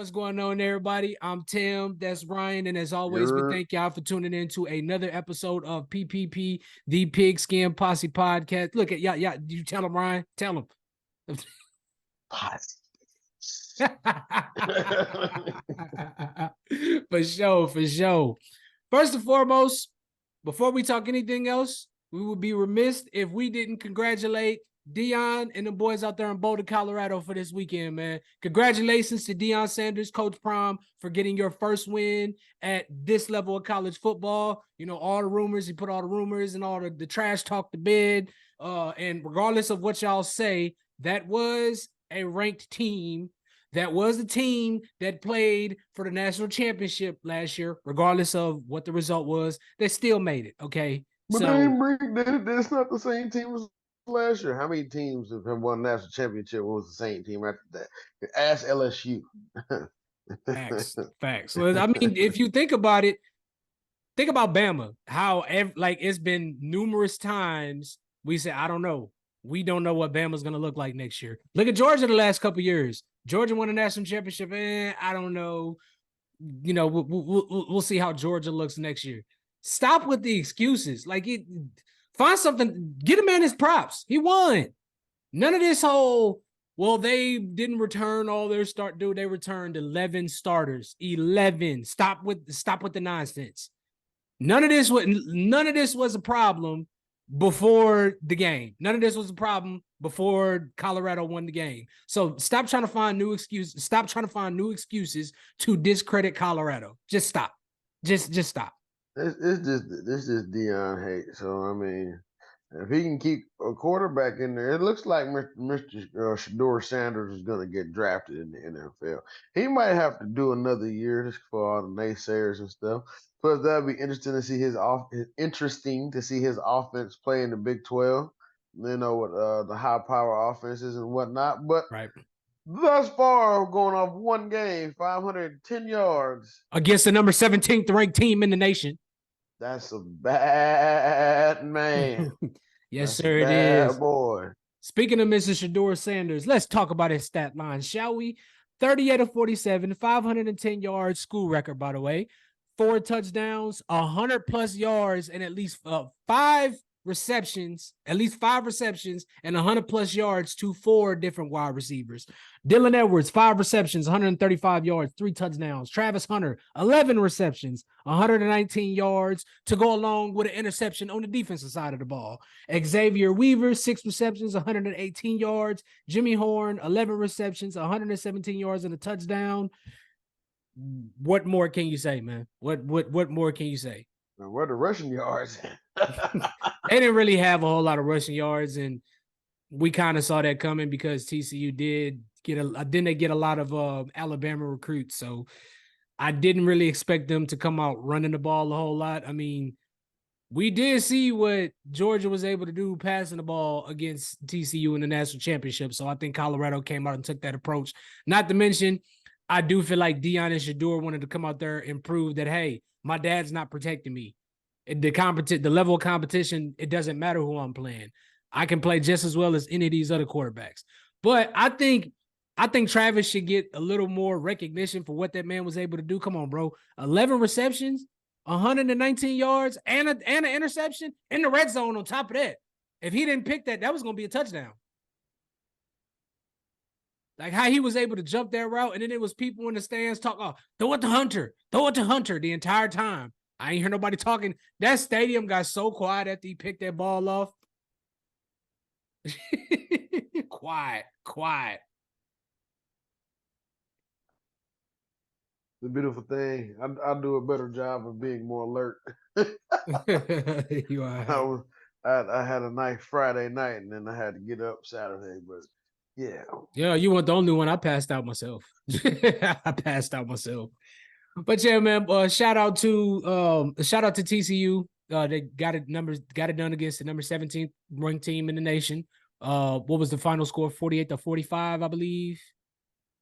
What's going on, everybody? I'm Tim. That's Ryan. And as always, we thank y'all for tuning in to another episode of PPP, the Pigskin Posse Podcast. Look at y'all. You tell him, Ryan. Tell him. For sure. First and foremost, before we talk anything else, we would be remiss if we didn't congratulate Deion and the boys out there in Boulder, Colorado for this weekend, man. Congratulations to Deion Sanders, Coach Prom, for getting your first win at this level of college football. You know, all the rumors, he put all the rumors and all the trash talk to bed. And regardless of what y'all say, that was a ranked team. That was the team that played for the national championship last year, regardless of what the result was. They still made it, okay? But that's not the same team as last year. How many teams have won national championship was the same team after that? Ask LSU. Facts. Well, I mean, if you think about it, think about Bama. How it's been numerous times we say, I don't know. We don't know what Bama's going to look like next year. Look at Georgia the last couple of years. Georgia won a national championship. I don't know. You know, we'll see how Georgia looks next year. Stop with the excuses. Find something. Get a man his props. He won. None of this whole, well, they didn't return all their start. Dude, they returned 11 starters. 11. Stop with the nonsense. None of this was a problem before the game. None of this was a problem before Colorado won the game. So stop trying to find new excuses. Stop trying to find new excuses to discredit Colorado. Just stop. Just stop. It's just Deion hate. So I mean, if he can keep a quarterback in there, it looks like Mr. Shador Sanders is going to get drafted in the NFL. He might have to do another year just for all the naysayers and stuff. Plus, that'd be interesting to see his offense play in the Big 12. You know, with the high power offenses and whatnot. But right. Thus far, going off one game, 510 yards against the number 17th ranked team in the nation. That's a bad man. Yes, sir, it is. Boy. Speaking of Mr. Shador Sanders, let's talk about his stat line, shall we? 38 of 47, 510 yards, school record, by the way. 4 touchdowns, 100-plus yards, and at least 5 receptions, and 100-plus yards to 4 different wide receivers. Dylan Edwards, 5 receptions, 135 yards, 3 touchdowns. Travis Hunter, 11 receptions, 119 yards to go along with an interception on the defensive side of the ball. Xavier Weaver, 6 receptions, 118 yards. Jimmy Horn, 11 receptions, 117 yards and a touchdown. What more can you say, man? What more can you say? Where the rushing yards? They didn't really have a whole lot of rushing yards, and we kind of saw that coming because TCU did get a lot of Alabama recruits, so I didn't really expect them to come out running the ball a whole lot. I mean, we did see what Georgia was able to do passing the ball against TCU in the national championship, so I think Colorado came out and took that approach. Not to mention, I do feel like Deion and Shador wanted to come out there and prove that, hey, my dad's not protecting me. The level of competition, it doesn't matter who I'm playing. I can play just as well as any of these other quarterbacks. But I think Travis should get a little more recognition for what that man was able to do. Come on, bro. 11 receptions, 119 yards, and an interception in the red zone on top of that. If he didn't pick that was going to be a touchdown. Like how he was able to jump that route, and then it was people in the stands talking, throw it to Hunter the entire time. I ain't hear nobody talking. That stadium got so quiet after he picked that ball off. Quiet. The beautiful thing, I do a better job of being more alert. You are. I had a nice Friday night, and then I had to get up Saturday, but yeah. Yeah, you weren't the only one. I passed out myself. But yeah, man, shout out to TCU. They got it done against the number 17th ranked team in the nation. What was the final score? 48-45, I believe.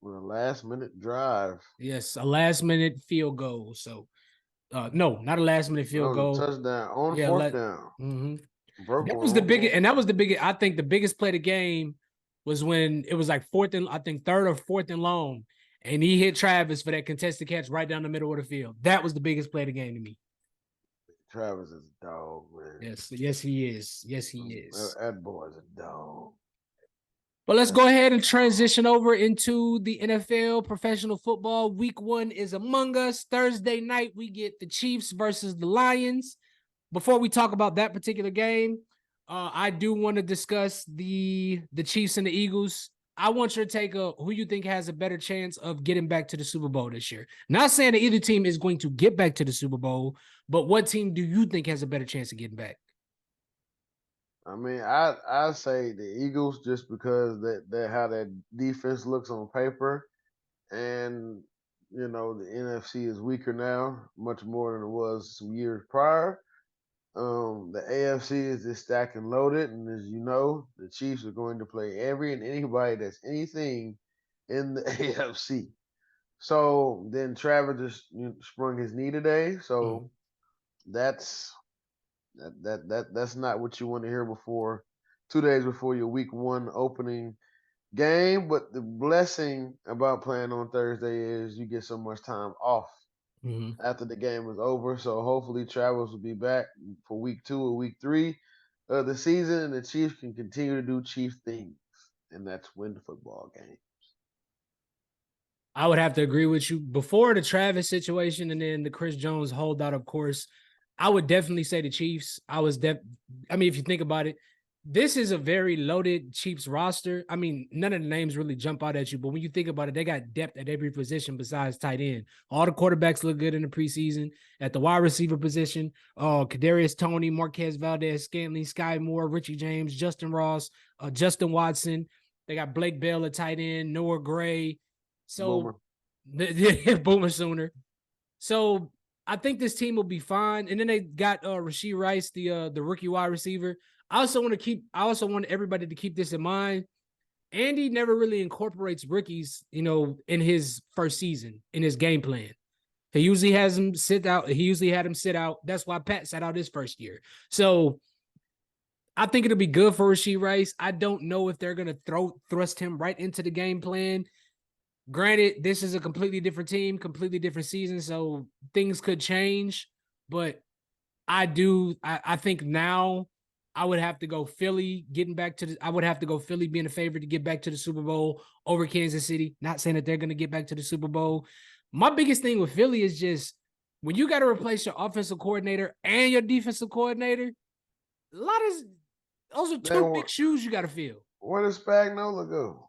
With a last-minute drive. Yes, a last-minute field goal. So, no, not a last-minute field goal. Touchdown on fourth down. Mm-hmm. That was the biggest. I think the biggest play of the game was when it was like third or fourth and long, and he hit Travis for that contested catch right down the middle of the field. That was the biggest play of the game to me. Travis is a dog, man. Yes, he is. Yes, he is. That boy's a dog. But let's go ahead and transition over into the NFL, professional football. Week 1 is among us. Thursday night, we get the Chiefs versus the Lions. Before we talk about that particular game, I do want to discuss the Chiefs and the Eagles. I want your take of who you think has a better chance of getting back to the Super Bowl this year. Not saying that either team is going to get back to the Super Bowl, but what team do you think has a better chance of getting back? I mean, I say the Eagles just because that how that defense looks on paper, and you know the NFC is weaker now, much more than it was some years prior. The AFC is just stacked and loaded, and as you know, the Chiefs are going to play every and anybody that's anything in the AFC. So then Travis just sprung his knee today, so that's that's not what you want to hear before 2 days before your week 1 opening game. But the blessing about playing on Thursday is you get so much time off after the game is over. So hopefully Travis will be back for week 2 or week 3 of the season, and the Chiefs can continue to do Chief things, and that's win the football game. I would have to agree with you. Before the Travis situation and then the Chris Jones holdout, of course, I would definitely say the Chiefs. I mean, if you think about it, this is a very loaded Chiefs roster. I mean, none of the names really jump out at you, but when you think about it, they got depth at every position besides tight end. All the quarterbacks look good in the preseason. At the wide receiver position, Kadarius Toney, Marquez Valdez, Scantling, Sky Moore, Richie James, Justin Ross, Justin Watson. They got Blake Bell at tight end, Noah Gray. So, Boomer Sooner. So I think this team will be fine. And then they got Rashee Rice, the rookie wide receiver. I also want everybody to keep this in mind. Andy never really incorporates rookies, in his first season, in his game plan. He usually has them sit out. He usually had him sit out. That's why Pat sat out his first year. So I think it'll be good for Rashee Rice. I don't know if they're going to thrust him right into the game plan. Granted, this is a completely different team, completely different season, so things could change. But I think now I would have to go Philly I would have to go Philly being a favorite to get back to the Super Bowl over Kansas City. Not saying that they're going to get back to the Super Bowl. My biggest thing with Philly is just when you got to replace your offensive coordinator and your defensive coordinator, those are two big shoes you got to fill. Where does Spagnuolo go?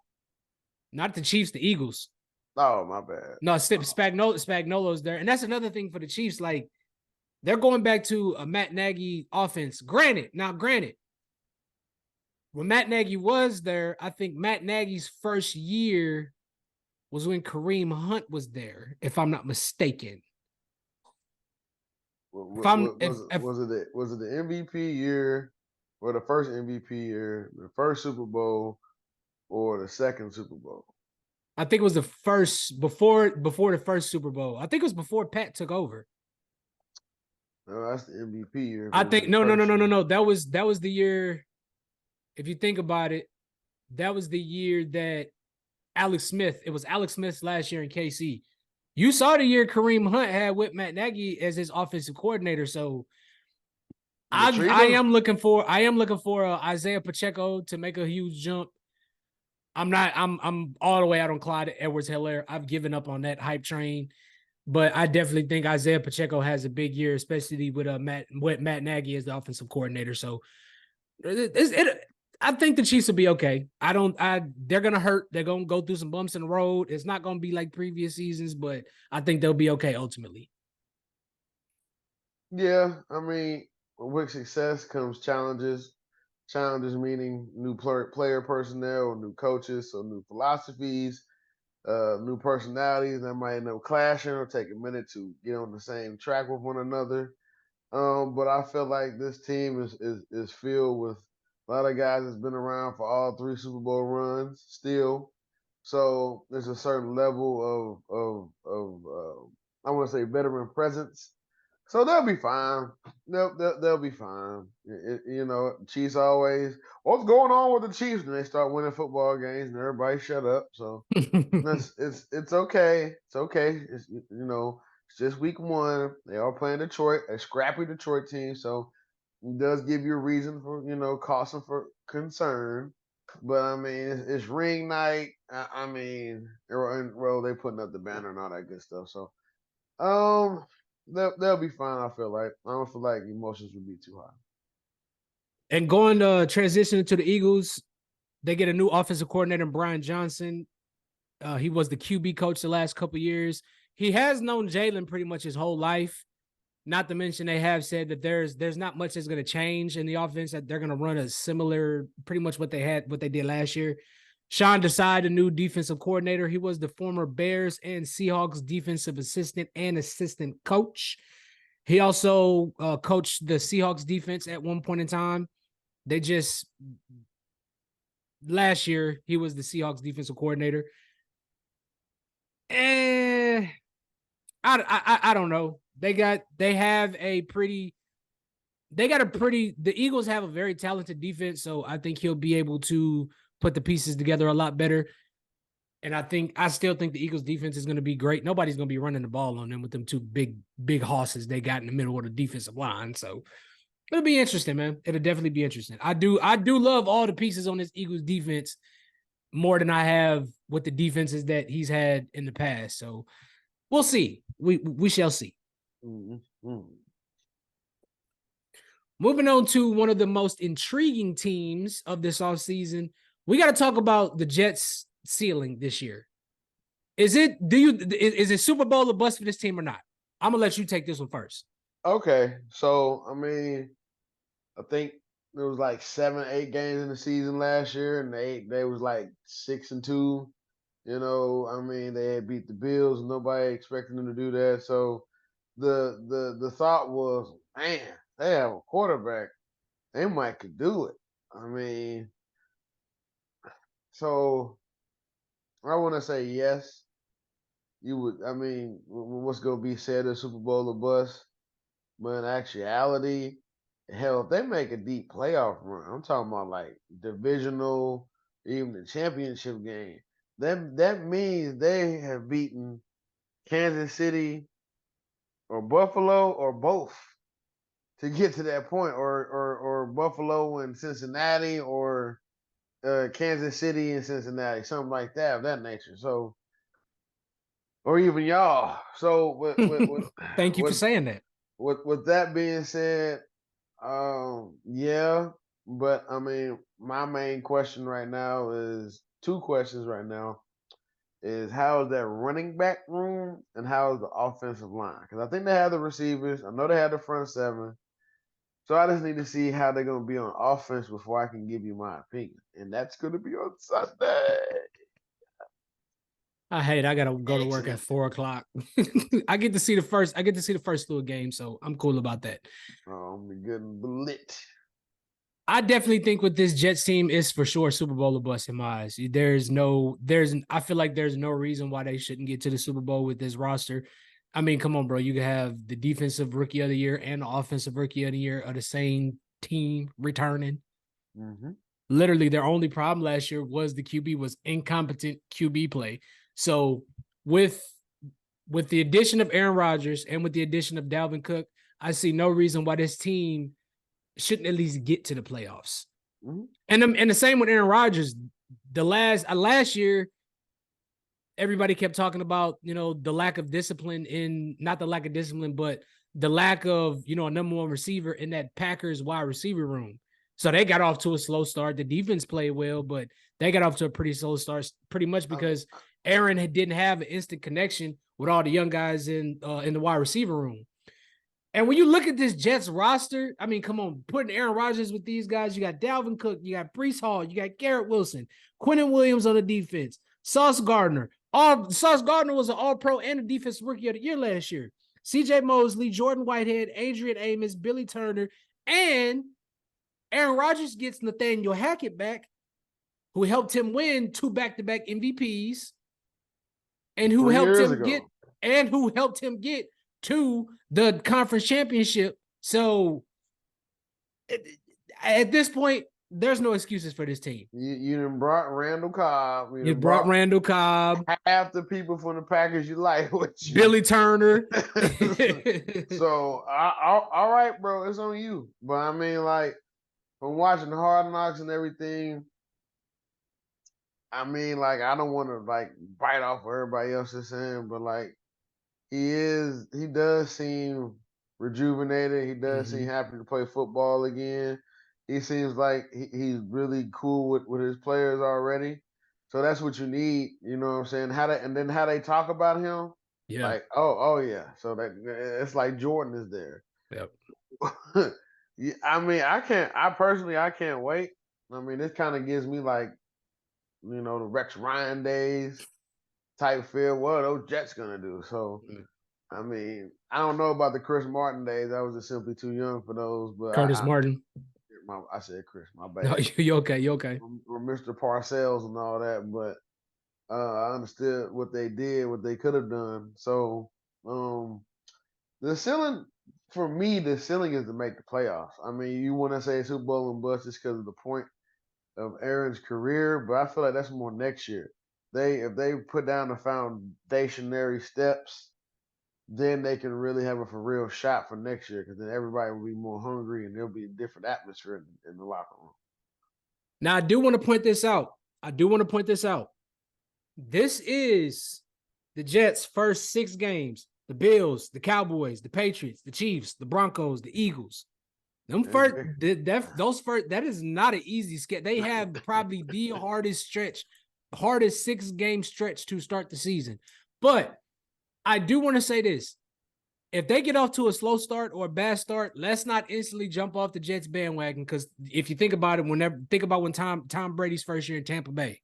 Not the Chiefs, the Eagles. Oh, my bad. No, Spagnuolo's there. And that's another thing for the Chiefs. Like, they're going back to a Matt Nagy offense. Granted, when Matt Nagy was there, I think Matt Nagy's first year was when Kareem Hunt was there, if I'm not mistaken. Was it the MVP year, or the first MVP year, the first Super Bowl, or the second Super Bowl? I think it was the first before the first Super Bowl. I think it was before Pat took over. No, that's the MVP year. I think no. That was the year. If you think about it, that was the year that it was Alex Smith's last year in KC. You saw the year Kareem Hunt had with Matt Nagy as his offensive coordinator. So I am looking for Isaiah Pacheco to make a huge jump. I'm all the way out on Clyde Edwards-Helaire. I've given up on that hype train, but I definitely think Isaiah Pacheco has a big year, especially with Matt Nagy as the offensive coordinator. So I think the Chiefs will be okay. They're gonna hurt. They're gonna go through some bumps in the road. It's not gonna be like previous seasons, but I think they'll be okay ultimately. Yeah, I mean, with success comes challenges. Challenges meaning new player personnel, new coaches, so new philosophies, new personalities that might end up clashing or take a minute to get on the same track with one another. But I feel like this team is filled with a lot of guys that's been around for all 3 Super Bowl runs still. So there's a certain level of I want to say veteran presence. So they'll be fine. they'll be fine. You know, Chiefs always. What's going on with the Chiefs? And they start winning football games, and everybody shut up. So it's okay. It's okay. It's just week one. They are playing Detroit, a scrappy Detroit team. So it does give you a reason for cause for concern. But I mean, it's ring night. I mean, well, they putting up the banner and all that good stuff. So um, they'll be fine. I feel like I don't feel like emotions would be too high. And going to transition to the Eagles, they get a new offensive coordinator, Brian Johnson. He was the QB coach the last couple of years. He has known Jalen pretty much his whole life. Not to mention they have said that there's not much that's going to change in the offense, that they're going to run a similar, pretty much what they did last year. Sean Desai, the new defensive coordinator. He was the former Bears and Seahawks defensive assistant and assistant coach. He also coached the Seahawks defense at one point in time. Last year, he was the Seahawks defensive coordinator. I don't know. The Eagles have a very talented defense, so I think he'll be able to put the pieces together a lot better. And I still think the Eagles defense is going to be great. Nobody's going to be running the ball on them with them two big horses they got in the middle of the defensive line. So it'll be interesting, man. It'll definitely be interesting. I do love all the pieces on this Eagles defense more than I have with the defenses that he's had in the past. So we'll see. We shall see. Mm-hmm. Moving on to one of the most intriguing teams of this offseason, we got to talk about the Jets' ceiling this year. Is it Super Bowl or bust for this team or not? I'm gonna let you take this one first. Okay, so I mean, I think there was like 7, 8 games in the season last year, and they was like 6-2. I mean, they had beat the Bills. Nobody expected them to do that. So the thought was, man, they have a quarterback. They might could do it. I mean, so I want to say yes. You would. I mean, what's going to be said of Super Bowl or bust? But in actuality, hell, if they make a deep playoff run, I'm talking about like divisional, even the championship game. That means they have beaten Kansas City or Buffalo or both to get to that point, or Buffalo and Cincinnati, or Kansas City and Cincinnati, something like that of that nature. So, or even y'all. So, Thank you for saying that. With that being said, yeah, but I mean, my main question right now is two questions right now. Is how is that running back room and how is the offensive line? Because I think they have the receivers. I know they have the front seven. So I just need to see how they're going to be on offense before I can give you my opinion. And that's going to be on Sunday. I gotta go to work at 4:00. I get to see the first little game, so I'm cool about that. I'm getting lit. I definitely think with this Jets team is for sure Super Bowl or bust in my eyes. I feel like there's no reason why they shouldn't get to the Super Bowl with this roster. I mean, come on, bro. You can have the defensive rookie of the year and the offensive rookie of the year of the same team returning. Mm-hmm. Literally, their only problem last year was the QB was incompetent QB play. So with the addition of Aaron Rodgers and with the addition of Dalvin Cook, I see no reason why this team shouldn't at least get to the playoffs. Mm-hmm. And the same with Aaron Rodgers. The last year, everybody kept talking about, the lack of discipline not the lack of discipline, but the lack of, a number one receiver in that Packers wide receiver room. So they got off to a slow start. The defense played well, but they got off to a pretty slow start, pretty much because Aaron didn't have an instant connection with all the young guys in the wide receiver room. And when you look at this Jets roster, I mean, come on, putting Aaron Rodgers with these guys, you got Dalvin Cook, you got Breece Hall, you got Garrett Wilson, Quinnen Williams on the defense, Sauce Gardner. Sauce Gardner was an All-Pro and a Defensive Rookie of the Year last year. C.J. Mosley, Jordan Whitehead, Adrian Amos, Billy Turner, and Aaron Rodgers gets Nathaniel Hackett back, who helped him win 2 back-to-back MVPs, and who helped him get to the conference championship So at this point, there's no excuses for this team. You done brought Randall Cobb. You brought Randall Cobb, half the people from the Packers you like with you. Billy Turner. So, all right, bro, it's on you. But I mean, like, from watching Hard Knocks and everything, I mean, like, I don't want to like bite off what everybody else is saying, but like, he does seem rejuvenated. He does seem happy to play football again. He seems like he's really cool with his players already. So that's what you need, you know what I'm saying? How they talk about him, Yeah. like, oh yeah. So that it's like Jordan is there. Yep. Yeah, I mean, I personally can't wait. I mean, this kind of gives me like, you know, the Rex Ryan days type feel. What are those Jets gonna do? So I mean, I don't know about the Chris Martin days. I was just simply too young for those. But Curtis Martin. I said Chris, my bad. No, you okay? You okay? Or Mr. Parcells and all that, but I understood what they did, what they could have done. So the ceiling for me, the ceiling is to make the playoffs. I mean, you want to say Super Bowl and bust just because of the point of Aaron's career, but I feel like that's more next year. If they put down the foundationary steps, then they can really have a for real shot for next year because then everybody will be more hungry and there'll be a different atmosphere in the locker room. Now, I do want to point this out. This is the Jets' first 6 games. The Bills, the Cowboys, the Patriots, the Chiefs, the Broncos, the Eagles. That is not an easy sketch. They have probably the hardest 6-game stretch to start the season. But I do want to say this. If they get off to a slow start or a bad start, let's not instantly jump off the Jets bandwagon. Because if you think about it, when Tom Brady's first year in Tampa Bay,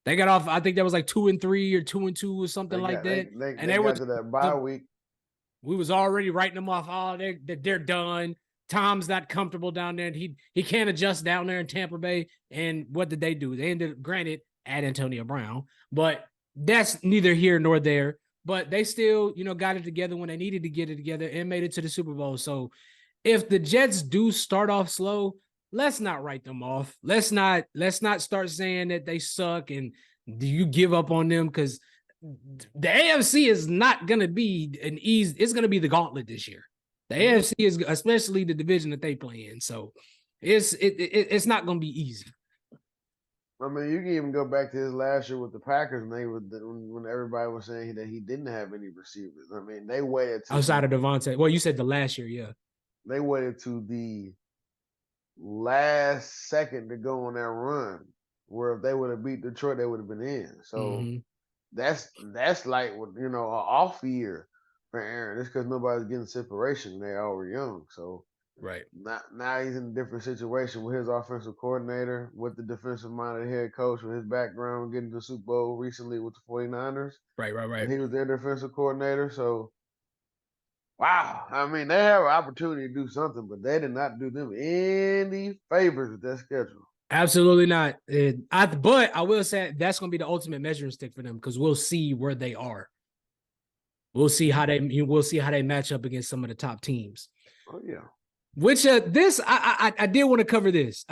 they got off. I think that was like 2-3 or 2-2 or something like that. They got to that bye week. We was already writing them off. Oh, they're done. Tom's not comfortable down there, and he can't adjust down there in Tampa Bay. And what did they do? They ended up, granted, at Antonio Brown, but that's neither here nor there. But they still, got it together when they needed to get it together and made it to the Super Bowl. So if the Jets do start off slow, let's not write them off. Let's not start saying that they suck and do you give up on them, because the AFC is not going to be an easy. It's going to be the gauntlet this year. The AFC is, especially the division that they play in. So it's not going to be easy. I mean, you can even go back to his last year with the Packers, and when everybody was saying that he didn't have any receivers. I mean, they waited outside of Devontae. Well, you said the last year, yeah. They waited to the last second to go on that run, where if they would have beat Detroit, they would have been in. So that's like an off year for Aaron. It's because nobody's getting separation. They all were young, so. Right. Now he's in a different situation with his offensive coordinator, with the defensive-minded head coach, with his background getting to the Super Bowl recently with the 49ers. Right. And he was their defensive coordinator. So, wow. I mean, they have an opportunity to do something, but they did not do them any favors with that schedule. Absolutely not. But I will say that's going to be the ultimate measuring stick for them, because we'll see where they are. We'll see how they match up against some of the top teams. Oh, yeah. Which I did want to cover this.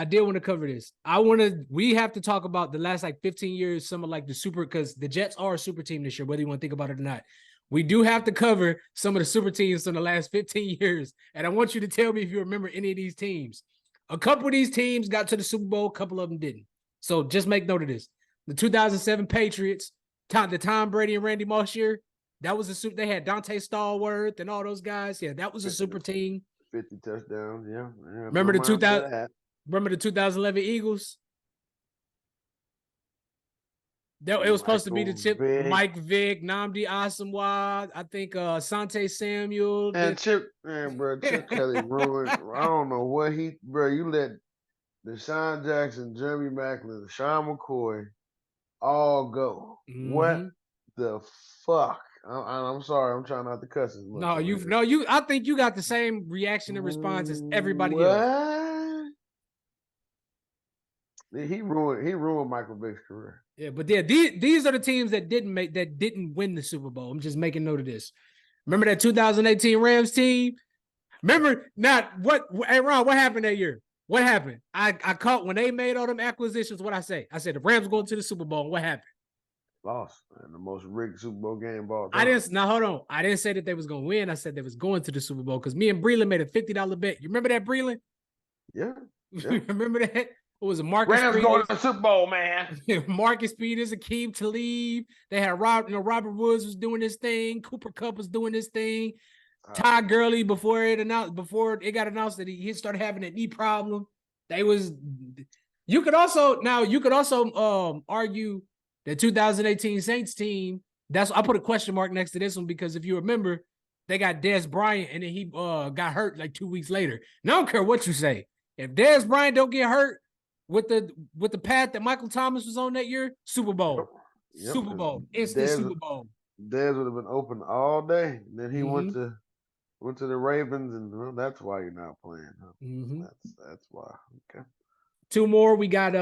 We have to talk about the last 15 years, some of the super, because the Jets are a super team this year, whether you want to think about it or not. We do have to cover some of the super teams from the last 15 years. And I want you to tell me if you remember any of these teams. A couple of these teams got to the Super Bowl, a couple of them didn't. So just make note of this. The 2007 Patriots, the Tom Brady and Randy Moss year, that was a super. They had Dante Stallworth and all those guys. Yeah, that was a super team. 50 touchdowns, yeah. Remember the 2011 Eagles? It was supposed to be the Chip, Mike Vick, Nnamdi Asomugha, I think Asante Samuel. And Chip Kelly ruined. I don't know what you let Deshaun Jackson, Jeremy Maclin, Sean McCoy all go. What the fuck? I'm sorry. I'm trying not to cuss as much. I think you got the same reaction and response as everybody else. He ruined Michael Vick's career. Yeah, but these are the teams that didn't win the Super Bowl. I'm just making note of this. Remember that 2018 Rams team? Remember now what? Hey Ron, what happened that year? What happened? I caught when they made all them acquisitions. What I say? I said the Rams going to the Super Bowl. What happened? Lost in the most rigged Super Bowl game of all I time. didn't. Now hold on. I didn't say that they was gonna win. I said they was going to the Super Bowl because me and Breland made a $50 bet. You remember that, Breland? Yeah. You remember that? It was a Marcus Rams going to the Super Bowl, man. Marcus Peters, Akeem Talib. They had Robert Woods was doing this thing. Cooper Kupp was doing this thing. Ty Gurley before it got announced that he started having a knee problem. You could also argue the 2018 Saints team. I put a question mark next to this one because if you remember, they got Dez Bryant and then he got hurt like 2 weeks later. And I don't care what you say. If Dez Bryant don't get hurt with the path that Michael Thomas was on that year, Super Bowl. Yep. Super Bowl. Instant Super Bowl. Dez would have been open all day. And then he went to the Ravens, and that's why you're not playing. Huh? Mm-hmm. That's why. Okay. Two more. We got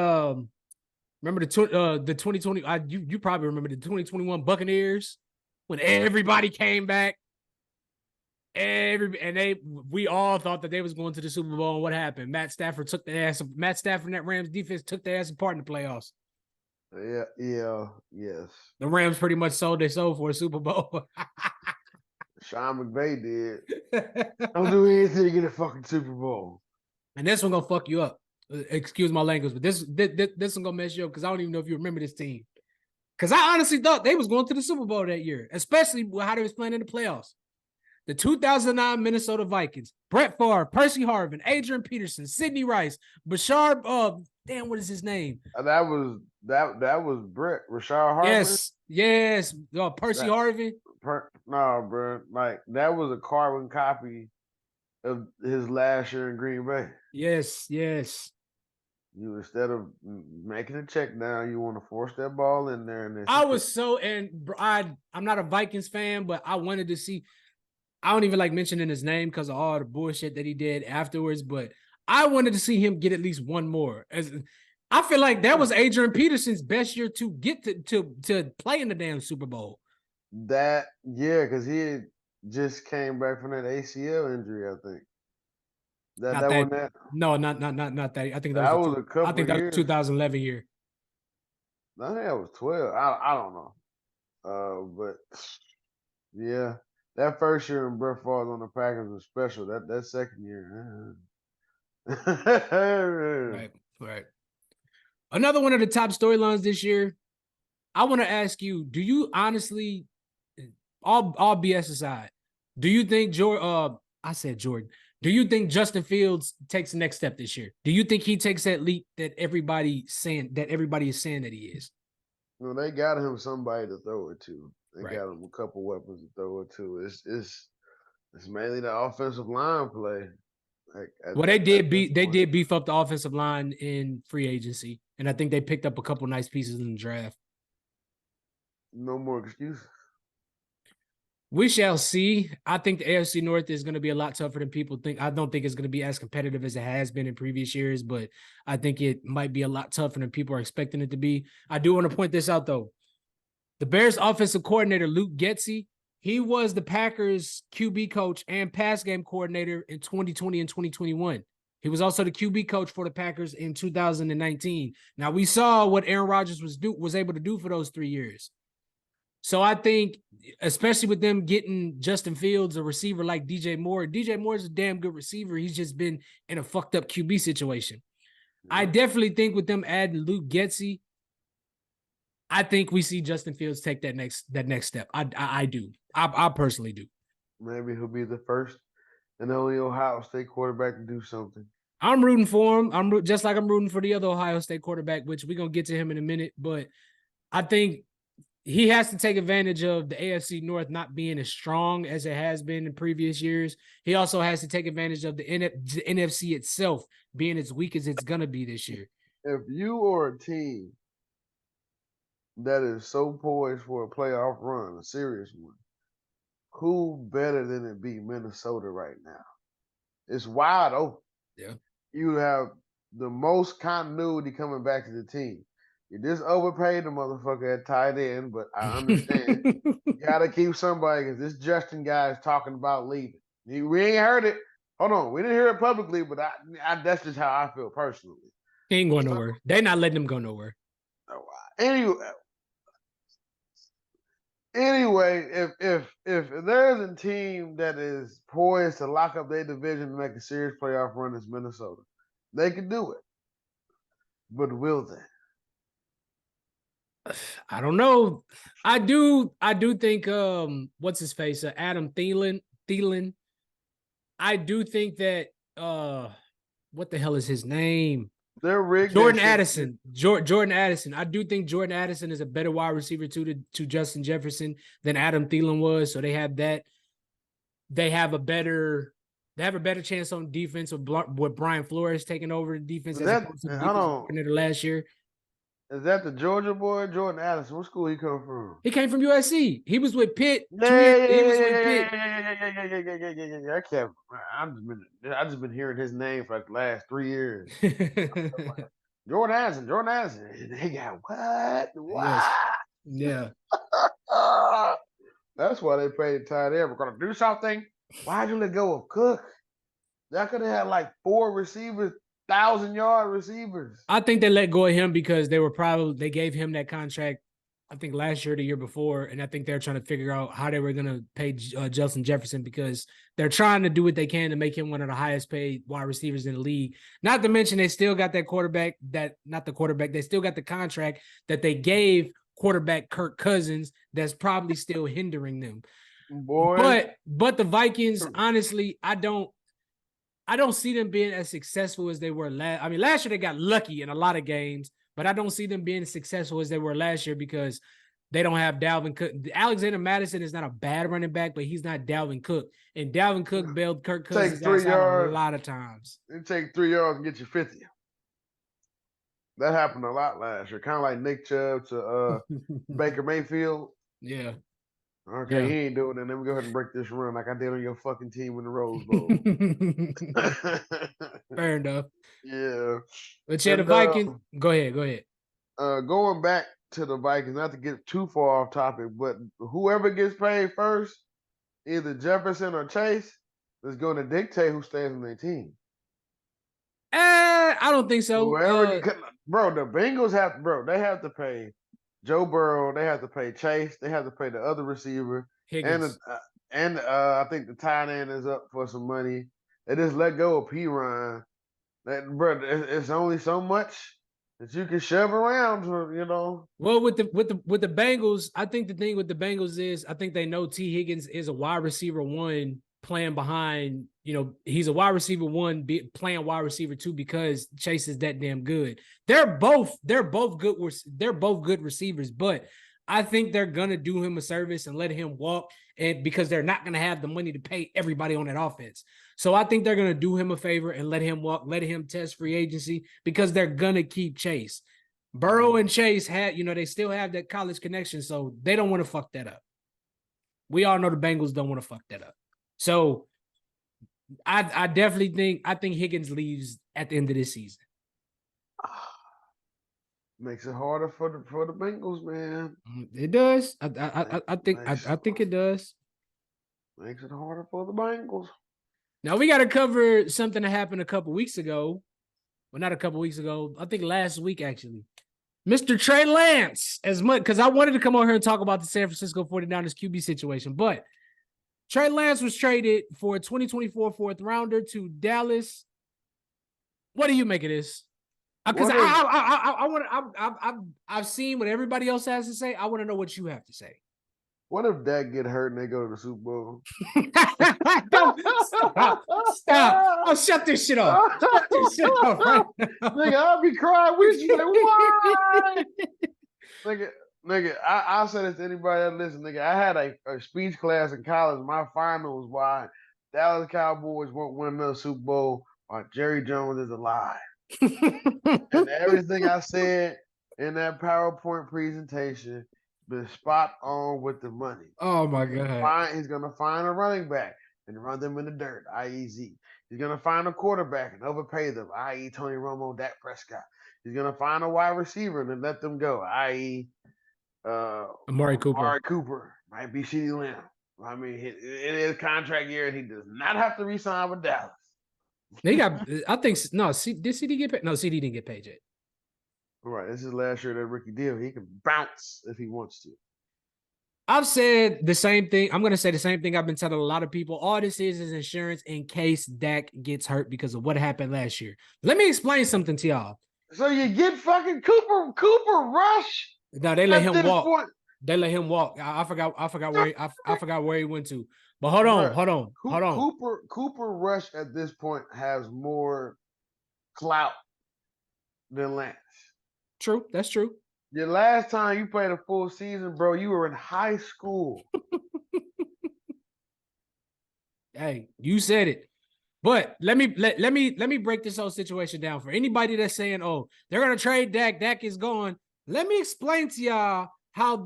remember the 2020. You probably remember the 2021 Buccaneers when everybody came back. We all thought that they was going to the Super Bowl. And what happened? Matt Stafford and that Rams defense took their ass apart in the playoffs. Yes. The Rams pretty much sold their soul for a Super Bowl. Sean McVay did. Don't do anything to get a fucking Super Bowl. And this one gonna fuck you up. Excuse my language, but this one gonna mess you up because I don't even know if you remember this team. Because I honestly thought they was going to the Super Bowl that year, especially how they was playing in the playoffs. The 2009 Minnesota Vikings, Brett Favre, Percy Harvin, Adrian Peterson, Sidney Rice, Bashar. What is his name? That was Brett Rashard Harvin. Yes. Percy Harvin. No, bro. Like that was a carbon copy of his last year in Green Bay. Yes. You instead of making a check down, you want to force that ball in there. And I'm not a Vikings fan, but I wanted to see. I don't even like mentioning his name because of all the bullshit that he did afterwards, but I wanted to see him get at least one more. I feel like that was Adrian Peterson's best year to get to play in the damn Super Bowl. Because he had just came back from that ACL injury, I think. No, not that. I think that was a couple. I think that was 2011 year. I think that was 12. I don't know. But yeah, that first year when Brett Favre on the Packers was special. That second year, right. Another one of the top storylines this year. I want to ask you: do you honestly, all BS aside, do you think Jordan? I said Jordan. Do you think Justin Fields takes the next step this year? Do you think he takes that leap that everybody is saying that he is? No, they got him somebody to throw it to. They got him a couple weapons to throw it to. It's mainly the offensive line play. They did beef up the offensive line in free agency, and I think they picked up a couple nice pieces in the draft. No more excuses. We shall see. I think the AFC North is going to be a lot tougher than people think. I don't think it's going to be as competitive as it has been in previous years, but I think it might be a lot tougher than people are expecting it to be. I do want to point this out, though. The Bears offensive coordinator, Luke Getsy, he was the Packers QB coach and pass game coordinator in 2020 and 2021. He was also the QB coach for the Packers in 2019. Now, we saw what Aaron Rodgers was able to do for those 3 years. So I think, especially with them getting Justin Fields, a receiver like DJ Moore is a damn good receiver. He's just been in a fucked up QB situation. Yeah. I definitely think with them adding Luke Getsy, I think we see Justin Fields take that next step. I do. I personally do. Maybe he'll be the first and only Ohio State quarterback to do something. I'm rooting for him. Just like I'm rooting for the other Ohio State quarterback, which we're going to get to him in a minute. But I think he has to take advantage of the AFC North not being as strong as it has been in previous years. He also has to take advantage of the NFC itself being as weak as it's going to be this year. If you are a team that is so poised for a playoff run, a serious one, who better than it be Minnesota right now? It's wide open. Yeah. You have the most continuity coming back to the team. You just overpaid the motherfucker at tight end, but I understand. You got to keep somebody because this Justin guy is talking about leaving. We ain't heard it. Hold on, we didn't hear it publicly, but that's just how I feel personally. He ain't going So, nowhere. They're not letting him go nowhere. Anyway, if there's a team that is poised to lock up their division and make a serious playoff run, it's Minnesota. They can do it, but will they? I don't know. I do think what's his face? Adam Thielen. I do think that what the hell is his name? They're rigged. Jordan Addison. Jordan Addison. I do think Jordan Addison is a better wide receiver to Justin Jefferson than Adam Thielen was. So they have that. They have a better chance on defense with Brian Flores taking over the defense as opposed to the defense coordinator last year. Is that the Georgia boy, Jordan Addison? What school he come from? He came from USC. He was with Pitt. Yeah. I just been hearing his name for like the last 3 years. Jordan Addison. And they got what? Yes. Yeah. That's why they paid tight end. We're gonna do something. Why'd you let go of Cook? That could have had like 4 receivers, 1,000-yard receivers. I think they let go of him because they gave him that contract, I think last year or the year before, and I think they're trying to figure out how they were going to pay Justin Jefferson because they're trying to do what they can to make him one of the highest paid wide receivers in the league. Not to mention they still got that quarterback they still got the contract that they gave quarterback Kirk Cousins that's probably still hindering them. Boy. But the Vikings, honestly, I don't see them being as successful as they were last. I mean, last year they got lucky in a lot of games, but I don't see them being as successful as they were last year because they don't have Dalvin Cook. Alexander Madison is not a bad running back, but he's not Dalvin Cook. And Dalvin Cook bailed Kirk Cousins out a lot of times. It take 3 yards and get you 50. That happened a lot last year. Kind of like Nick Chubb to Baker Mayfield. Yeah. Okay, yeah. He ain't doing it. Let me go ahead and break this run like I did on your fucking team in the Rose Bowl. Fair enough. Yeah. But yeah, the Vikings. Go ahead. Going back to the Vikings, not to get too far off topic, but whoever gets paid first, either Jefferson or Chase, is going to dictate who stays on their team. I don't think so. Bro, the Bengals they have to pay Joe Burrow, they have to pay Chase, they have to pay the other receiver, Higgins. and I think the tight end is up for some money. They just let go of P-Ryan. It's only so much that you can shove around, you know. Well, with the Bengals, I think the thing with the Bengals is I think they know T. Higgins is a wide receiver 1 playing behind, you know, he's a wide receiver 1 playing wide receiver 2 because Chase is that damn good. They're both good receivers, but I think they're gonna do him a service and let him walk, and because they're not gonna have the money to pay everybody on that offense. So I think they're gonna do him a favor and let him walk, let him test free agency because they're gonna keep Chase. Burrow and Chase they still have that college connection, so they don't want to fuck that up. We all know the Bengals don't want to fuck that up. So I definitely think Higgins leaves at the end of this season. Makes it harder for the Bengals, man. It does. I think it does. Makes it harder for the Bengals. Now we got to cover something that happened a couple weeks ago. Well, not a couple weeks ago. I think last week actually. Mr. Trey Lance, as much because I wanted to come on here and talk about the San Francisco 49ers QB situation, but Trey Lance was traded for a 2024 4th rounder to Dallas. What do you make of this? Because I've seen what everybody else has to say. I want to know what you have to say. What if Dak get hurt and they go to the Super Bowl? Stop. Oh, shut this shit off. Shut this shit off right now. Nigga, I'll be crying with you. Like, why? Nigga, I'll say this to anybody that listen, nigga. I had a speech class in college. My final was why Dallas Cowboys won't win another Super Bowl while Jerry Jones is alive. And everything I said in that PowerPoint presentation been spot on with the money. Oh my God. He's gonna find a running back and run them in the dirt, i.e. Zeke. He's gonna find a quarterback and overpay them, i.e. Tony Romo, Dak Prescott. He's gonna find a wide receiver and let them go, i.e. Amari Cooper might be CeeDee Lamb. I mean, in his contract year, he does not have to re-sign with Dallas. They got, I think, no, did CD get paid? No, CD didn't get paid yet. All right, this is last year that rookie deal. He can bounce if he wants to. I've said the same thing. I'm going to say the same thing I've been telling a lot of people. All this is insurance in case Dak gets hurt because of what happened last year. Let me explain something to y'all. So you get fucking Cooper Rush No, they let at him this walk. point. They let him walk. I forgot where he went to. But hold on. Cooper Rush at this point has more clout than Lance. True, that's true. Your last time you played a full season, bro, you were in high school. Hey, you said it. But let me break this whole situation down for anybody that's saying, "Oh, they're gonna trade Dak. Dak is gone." Let me explain to y'all how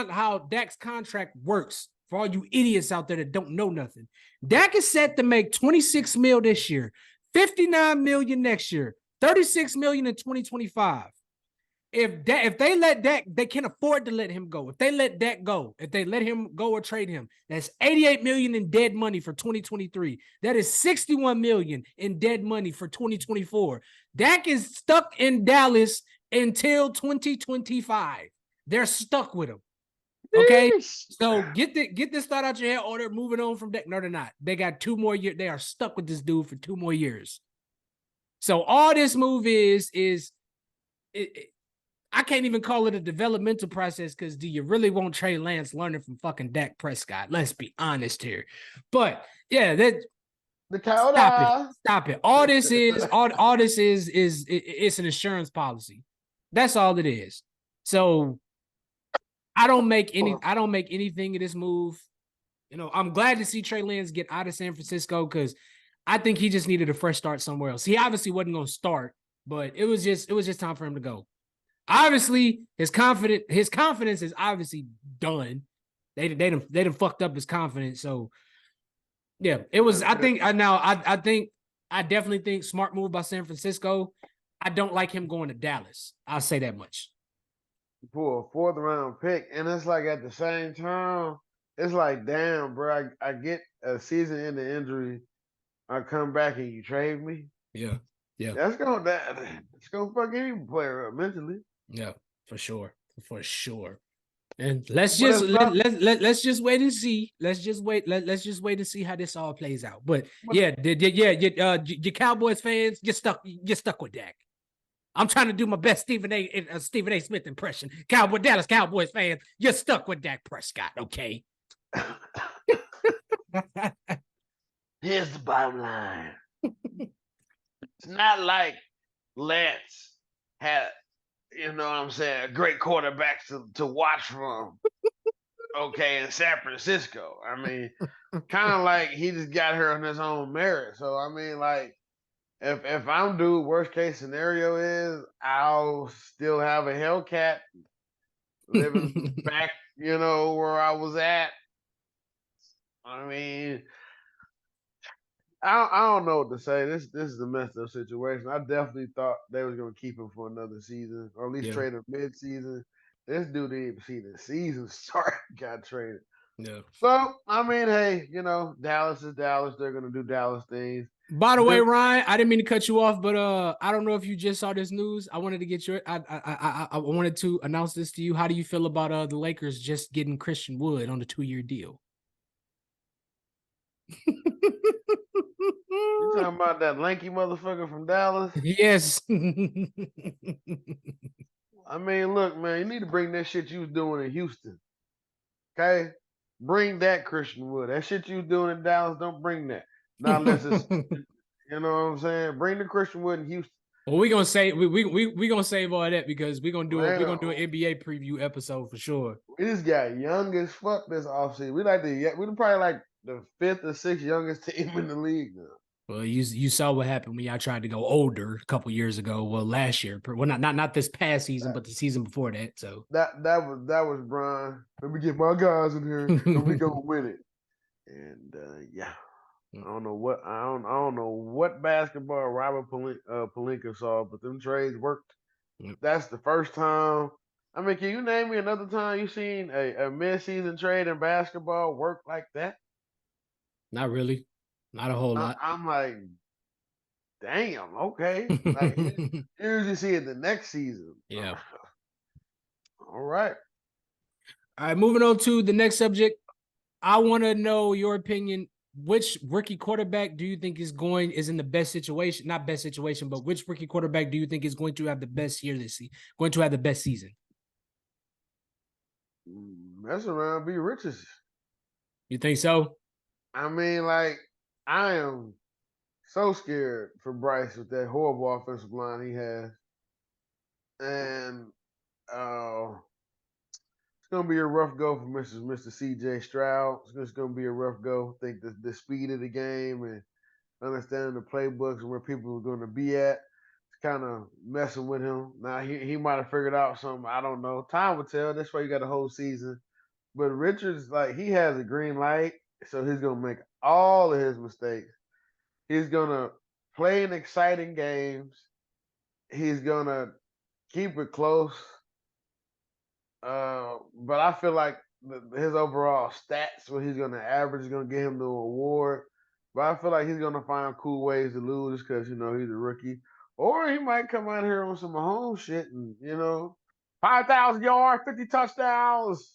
how Dak's contract works for all you idiots out there that don't know nothing. Dak is set to make 26 mil this year, 59 million next year, 36 million in 2025. If they let Dak, they can afford to let him go. If they let Dak go, if they let him go or trade him, that's 88 million in dead money for 2023. That is 61 million in dead money for 2024. Dak is stuck in Dallas until 2025. They're stuck with him. Okay. So get this thought out your head, or they're moving on from Dak. No, they're not. They got 2 more years. They are stuck with this dude for 2 more years. So all this move is I can't even call it a developmental process because do you really want Trey Lance learning from fucking Dak Prescott? Let's be honest here. But yeah, stop it. All this is it's an insurance policy. That's all it is. So I don't make anything of this move. You know, I'm glad to see Trey Lance get out of San Francisco because I think he just needed a fresh start somewhere else. He obviously wasn't going to start, but it was just time for him to go. Obviously, his confidence is obviously done. They done fucked up his confidence. So yeah, it was. I definitely think smart move by San Francisco. I don't like him going to Dallas. I'll say that much. For a 4th-round pick, and it's like at the same time, it's like, damn, bro. I get a season-ending injury. I come back and you trade me. Yeah. It's gonna fuck any player up mentally. Yeah, for sure. And let's just wait and see. Let's just wait and see how this all plays out. But yeah, your Cowboys fans, you're stuck with Dak. I'm trying to do my best Stephen A. Smith impression. Dallas Cowboys fans, you're stuck with Dak Prescott. Okay. Here's the bottom line. It's not like Lance had, you know what I'm saying, a great quarterback to watch from. Okay, in San Francisco. I mean, kind of like he just got here on his own merit. So I mean, like, if I'm dude, worst case scenario is I'll still have a Hellcat living back, you know, where I was at. I mean, I don't know what to say. This is a messed up situation. I definitely thought they was gonna keep him for another season, or at least trade him mid-season. This dude didn't even see the season start. Got traded. Yeah. So I mean, hey, you know, Dallas is Dallas. They're gonna do Dallas things. By the way, Ryan, I didn't mean to cut you off, but I don't know if you just saw this news. I wanted to get your I wanted to announce this to you. How do you feel about the Lakers just getting Christian Wood on a 2-year deal? You talking about that lanky motherfucker from Dallas? Yes. I mean, look, man, you need to bring that shit you was doing in Houston. Okay? Bring that Christian Wood. That shit you was doing in Dallas, don't bring that. Not unless it's, you know what I'm saying? Bring the Christian Wood in Houston. Well, we're gonna say we gonna save all that because we're gonna do an NBA preview episode for sure. We just got young as fuck this offseason. We're probably like the 5th or 6th youngest team in the league now. Well, you saw what happened when y'all tried to go older a couple years ago. Well, last year, well, not this past season, but the season before that. So that was Brian. Let me get my guys in here and we gonna win it. And yeah, I don't know what basketball Robert Pelinka saw, but them trades worked. That's the first time. I mean, can you name me another time you seen a mid-season trade in basketball work like that? Not really. Not a whole lot. I'm like, damn, okay. Like you usually see it the next season. Yeah. All right. All right, moving on to the next subject. I want to know your opinion. Which rookie quarterback do you think is in the best situation? Not best situation, but which rookie quarterback do you think is going to have the best year this season? Going to have the best season? Mess around, be riches. You think so? I mean, like, I am so scared for Bryce with that horrible offensive line he has. And it's gonna be a rough go for Mr. CJ Stroud. It's just gonna be a rough go. I think the speed of the game and understanding the playbooks and where people are gonna be at. It's kind of messing with him. Now he might have figured out something. I don't know. Time will tell. That's why you got a whole season. But Richards, like, he has a green light, so he's gonna make all of his mistakes. He's gonna play in exciting games. He's gonna keep it close. But I feel like his overall stats, what he's gonna average, is gonna get him the award. But I feel like he's gonna find cool ways to lose because he's a rookie, or he might come out here on some Mahomes shit and 5,000 yards, 50 touchdowns.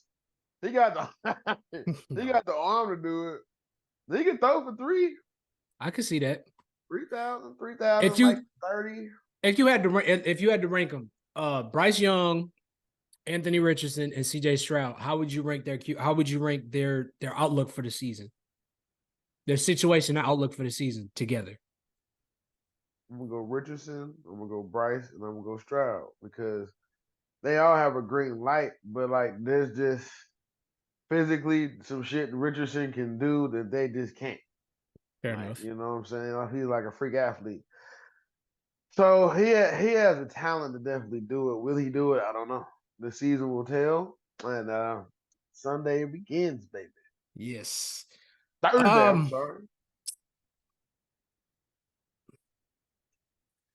He got the he got the arm to do it. He can throw for three. I could see that. 3,000, If you like 30. if you had to rank them, Bryce Young, Anthony Richardson, and CJ Stroud, how would you rank their outlook for the season? Their situation and outlook for the season together. I'm gonna go Richardson, I'm gonna go Bryce, and I'm gonna go Stroud because they all have a green light, but like there's just physically some shit Richardson can do that they just can't. Fair Like, enough. you know what I'm saying? Like, he's like a freak athlete. So he has the talent to definitely do it. Will he do it? I don't know. The season will tell. And Sunday begins, baby. Yes. Thursday, I'm sorry.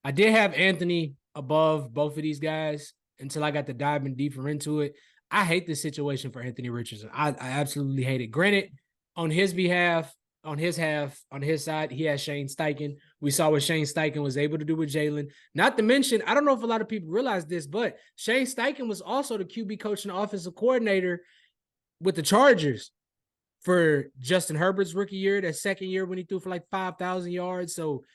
I did have Anthony above both of these guys until I got to diving deeper into it. I hate this situation for Anthony Richardson. I absolutely hate it. Granted, on his behalf, on his side, he has Shane Steichen. We saw what Shane Steichen was able to do with Jalen. Not to mention, I don't know if a lot of people realize this, but Shane Steichen was also the QB coach and offensive coordinator with the Chargers for Justin Herbert's rookie year, that second year when he threw for like 5,000 yards. So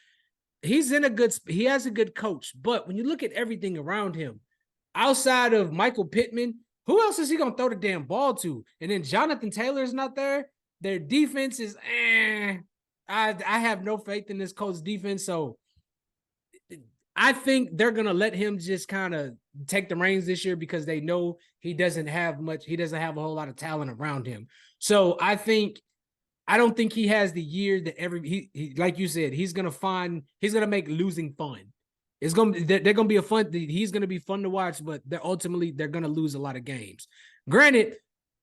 he has a good coach. But when you look at everything around him, outside of Michael Pittman, who else is he going to throw the damn ball to? And then Jonathan Taylor's not there. Their defense is I have no faith in this coach's defense. So I think they're going to let him just kind of take the reins this year because they know he doesn't have a whole lot of talent around him. So I don't think he has the year that he like you said, he's gonna make losing fun. They're gonna be he's gonna be fun to watch, but they're gonna lose a lot of games. Granted,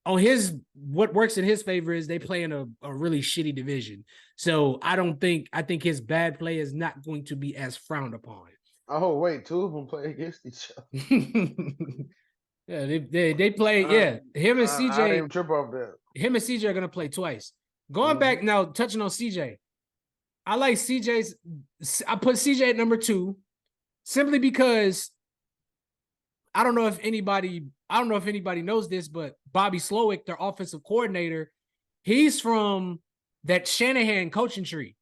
what works in his favor is they play in a really shitty division. So I think his bad play is not going to be as frowned upon. Oh wait, two of them play against each other. Yeah, they play. Yeah, him and CJ. I didn't even trip off that. Him and CJ are gonna play twice. Going back now, touching on CJ, I like CJ's. I put CJ at number 2, simply because I don't know if anybody knows this, but Bobby Slowick, their offensive coordinator, he's from that Shanahan coaching tree.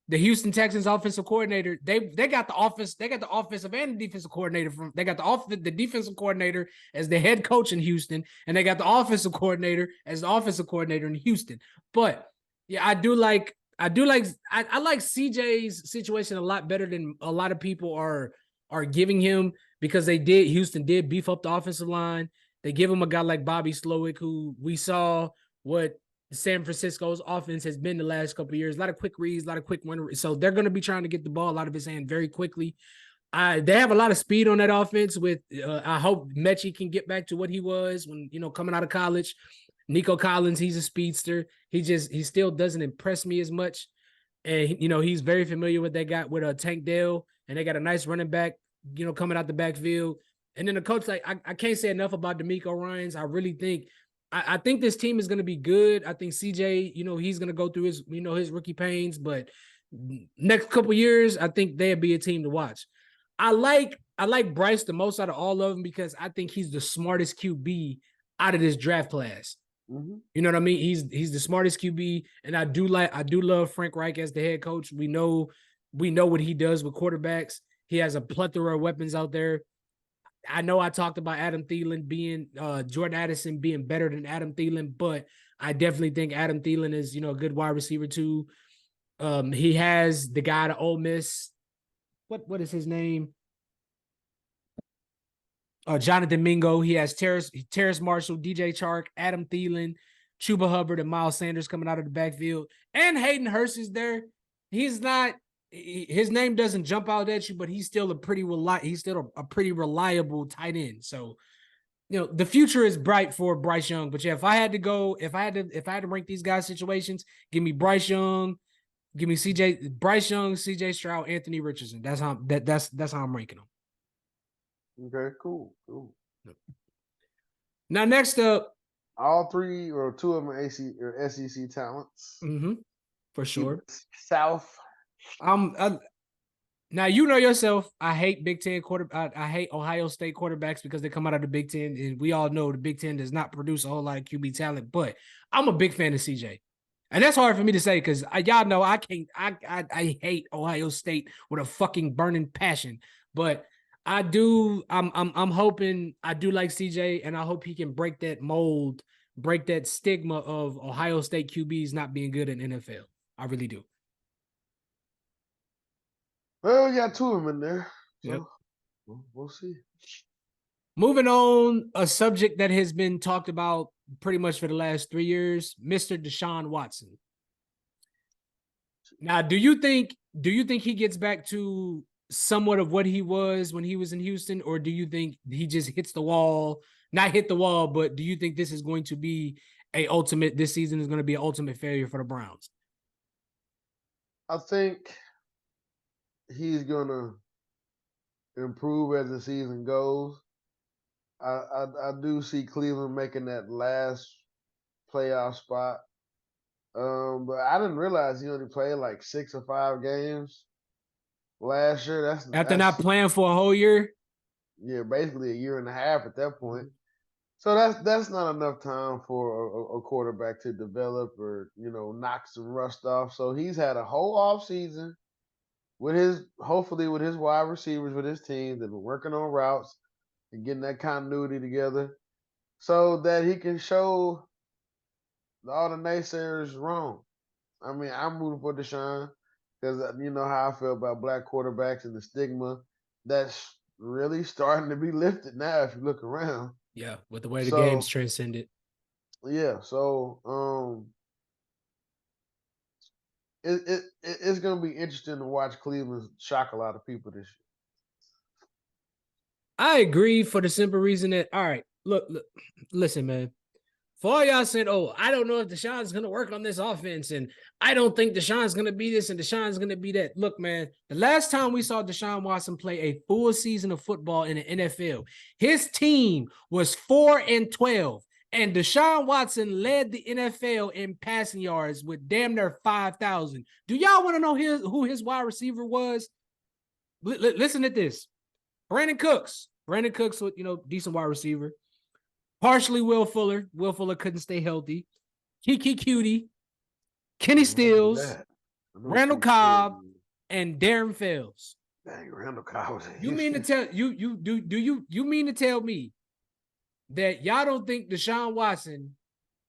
The Houston Texans offensive coordinator, they got the offensive and the defensive coordinator they got the defensive coordinator as the head coach in Houston, and they got the offensive coordinator as the offensive coordinator in Houston. But yeah, I like CJ's situation a lot better than a lot of people are giving him, because Houston did beef up the offensive line. They give him a guy like Bobby Slowick, who we saw what San Francisco's offense has been the last couple of years. A lot of quick reads, a lot of quick one. So they're going to be trying to get the ball out of his hand very quickly. They have a lot of speed on that offense. I hope Mechie can get back to what he was when coming out of college. Nico Collins, he's a speedster. He still doesn't impress me as much. And he's very familiar with what they got with Tank Dell, and they got a nice running back, coming out the backfield. And then the coach, like, I can't say enough about D'Amico Ryans. I really think I think this team is going to be good. I think CJ, he's going to go through his rookie pains, but next couple years, I think they'd be a team to watch. I like Bryce the most out of all of them because I think he's the smartest QB out of this draft class. Mm-hmm. You know what I mean? He's the smartest QB, and I do love Frank Reich as the head coach. We know what he does with quarterbacks. He has a plethora of weapons out there. I know I talked about Adam Thielen being Jordan Addison being better than Adam Thielen, but I definitely think Adam Thielen is, a good wide receiver too. He has the guy to Ole Miss. What is his name? Jonathan Mingo. He has Terrace Marshall, DJ Chark, Adam Thielen, Chuba Hubbard, and Miles Sanders coming out of the backfield. And Hayden Hurst is there. His name doesn't jump out at you, but he's still a pretty reliable tight end. So, the future is bright for Bryce Young. But yeah, if I had to rank these guys' situations, give me Bryce Young, give me Bryce Young, CJ Stroud, Anthony Richardson. That's how I'm ranking them. Okay, cool. Now, next up, all three or two of them are SEC talents. Mm-hmm, for sure. South. Now you know yourself. I hate Big Ten I hate Ohio State quarterbacks because they come out of the Big Ten, and we all know the Big Ten does not produce a whole lot of QB talent. But I'm a big fan of CJ, and that's hard for me to say because y'all know I can't. I hate Ohio State with a fucking burning passion, but I do. I'm hoping I do like CJ, and I hope he can break that mold, break that stigma of Ohio State QBs not being good in NFL. I really do. Well, we got two of them in there. So yep. We'll see. Moving on, a subject that has been talked about pretty much for the last 3 years, Mr. Deshaun Watson. Now, do you think he gets back to somewhat of what he was when he was in Houston, or do you think he just hits the wall? Not hit the wall, but do you think this is going to be this season is going to be an ultimate failure for the Browns? I think he's gonna improve as the season goes. I do see Cleveland making that last playoff spot. But I didn't realize he only played like 6 or 5 games last year. That's not playing for a whole year. Yeah, basically a year and a half at that point. So that's not enough time for a quarterback to develop or knock some rust off. So he's had a whole off season hopefully with his wide receivers, with his team. They've been working on routes and getting that continuity together so that he can show all the naysayers wrong. I mean, I'm rooting for Deshaun because you know how I feel about black quarterbacks and the stigma that's really starting to be lifted now if you look around. Yeah, with the way the game's transcended. Yeah, so it's going to be interesting to watch Cleveland shock a lot of people this year. I agree for the simple reason that, all right, look, listen, man. For all y'all saying, oh, I don't know if Deshaun's going to work on this offense, and I don't think Deshaun's going to be this and Deshaun's going to be that. Look, man, the last time we saw Deshaun Watson play a full season of football in the NFL, his team was 4-12, and Deshaun Watson led the NFL in passing yards with damn near 5,000. Do y'all want to know who his wide receiver was? Listen to this. Brandon Cooks with, decent wide receiver. Partially Will Fuller. Will Fuller couldn't stay healthy. Kiki Cutie, Kenny Stills, Randall Cobb, and Darren Fells. Dang, Randall Cobb was you mean to tell you mean to tell me that y'all don't think Deshaun Watson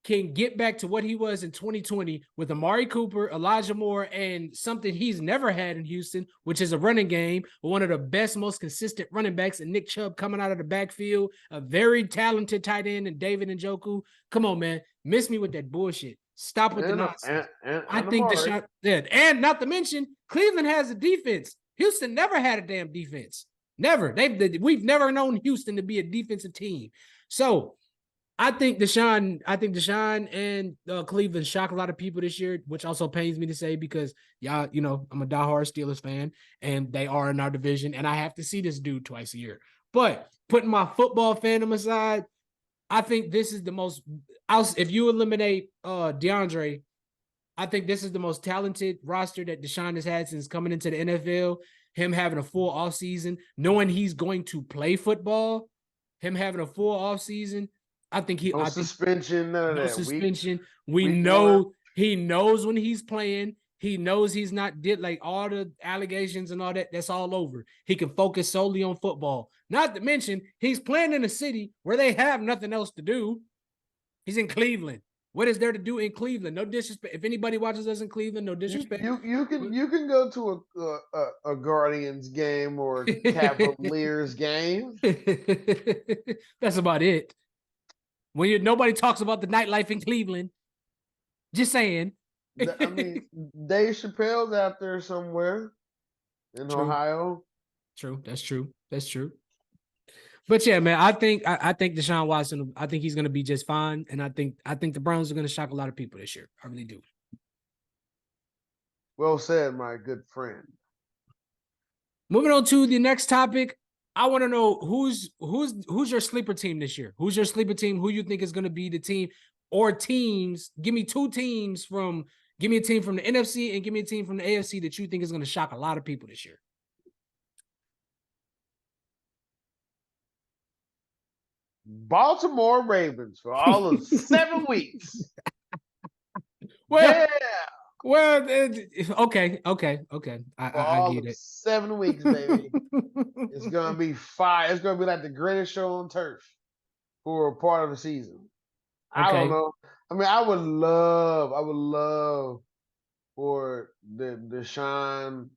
can get back to what he was in 2020 with Amari Cooper, Elijah Moore, and something he's never had in Houston, which is a running game, one of the best, most consistent running backs, and Nick Chubb coming out of the backfield, a very talented tight end, and David Njoku. Come on, man. Miss me with that bullshit. Stop with the nonsense. I think Deshaun, and not to mention, Cleveland has a defense. Houston never had a damn defense. Never. We've never known Houston to be a defensive team. So I think Deshaun and Cleveland shock a lot of people this year, which also pains me to say because y'all, I'm a diehard Steelers fan and they are in our division and I have to see this dude twice a year. But putting my football fandom aside, I think this is the most, if you eliminate DeAndre, I think this is the most talented roster that Deshaun has had since coming into the NFL. Him having a full offseason, knowing he's going to play football, him having a full offseason. I think no suspension, none of no that. suspension. We week know one. he knows when he's playing. He knows he's not did like all the allegations and all that. That's all over. He can focus solely on football. Not to mention, he's playing in a city where they have nothing else to do. He's in Cleveland. What is there to do in Cleveland? No disrespect. If anybody watches us in Cleveland, no disrespect. You can go to a Guardians game or Cavaliers game. That's about it. Nobody talks about the nightlife in Cleveland. Just saying. I mean, Dave Chappelle's out there somewhere in Ohio. True. That's true. That's true. But yeah, man, I think Deshaun Watson, I think he's gonna be just fine. And I think the Browns are gonna shock a lot of people this year. I really do. Well said, my good friend. Moving on to the next topic. I want to know who's your sleeper team this year? Who's your sleeper team? Who you think is gonna be the team or teams? Give me two teams give me a team from the NFC and give me a team from the AFC that you think is gonna shock a lot of people this year. Baltimore Ravens for all of 7 weeks. Well, yeah. Well, okay. I get it. 7 weeks, baby. It's gonna be fire. It's gonna be like the greatest show on turf for a part of the season. Okay. I don't know. I mean, I would love for the Deshaun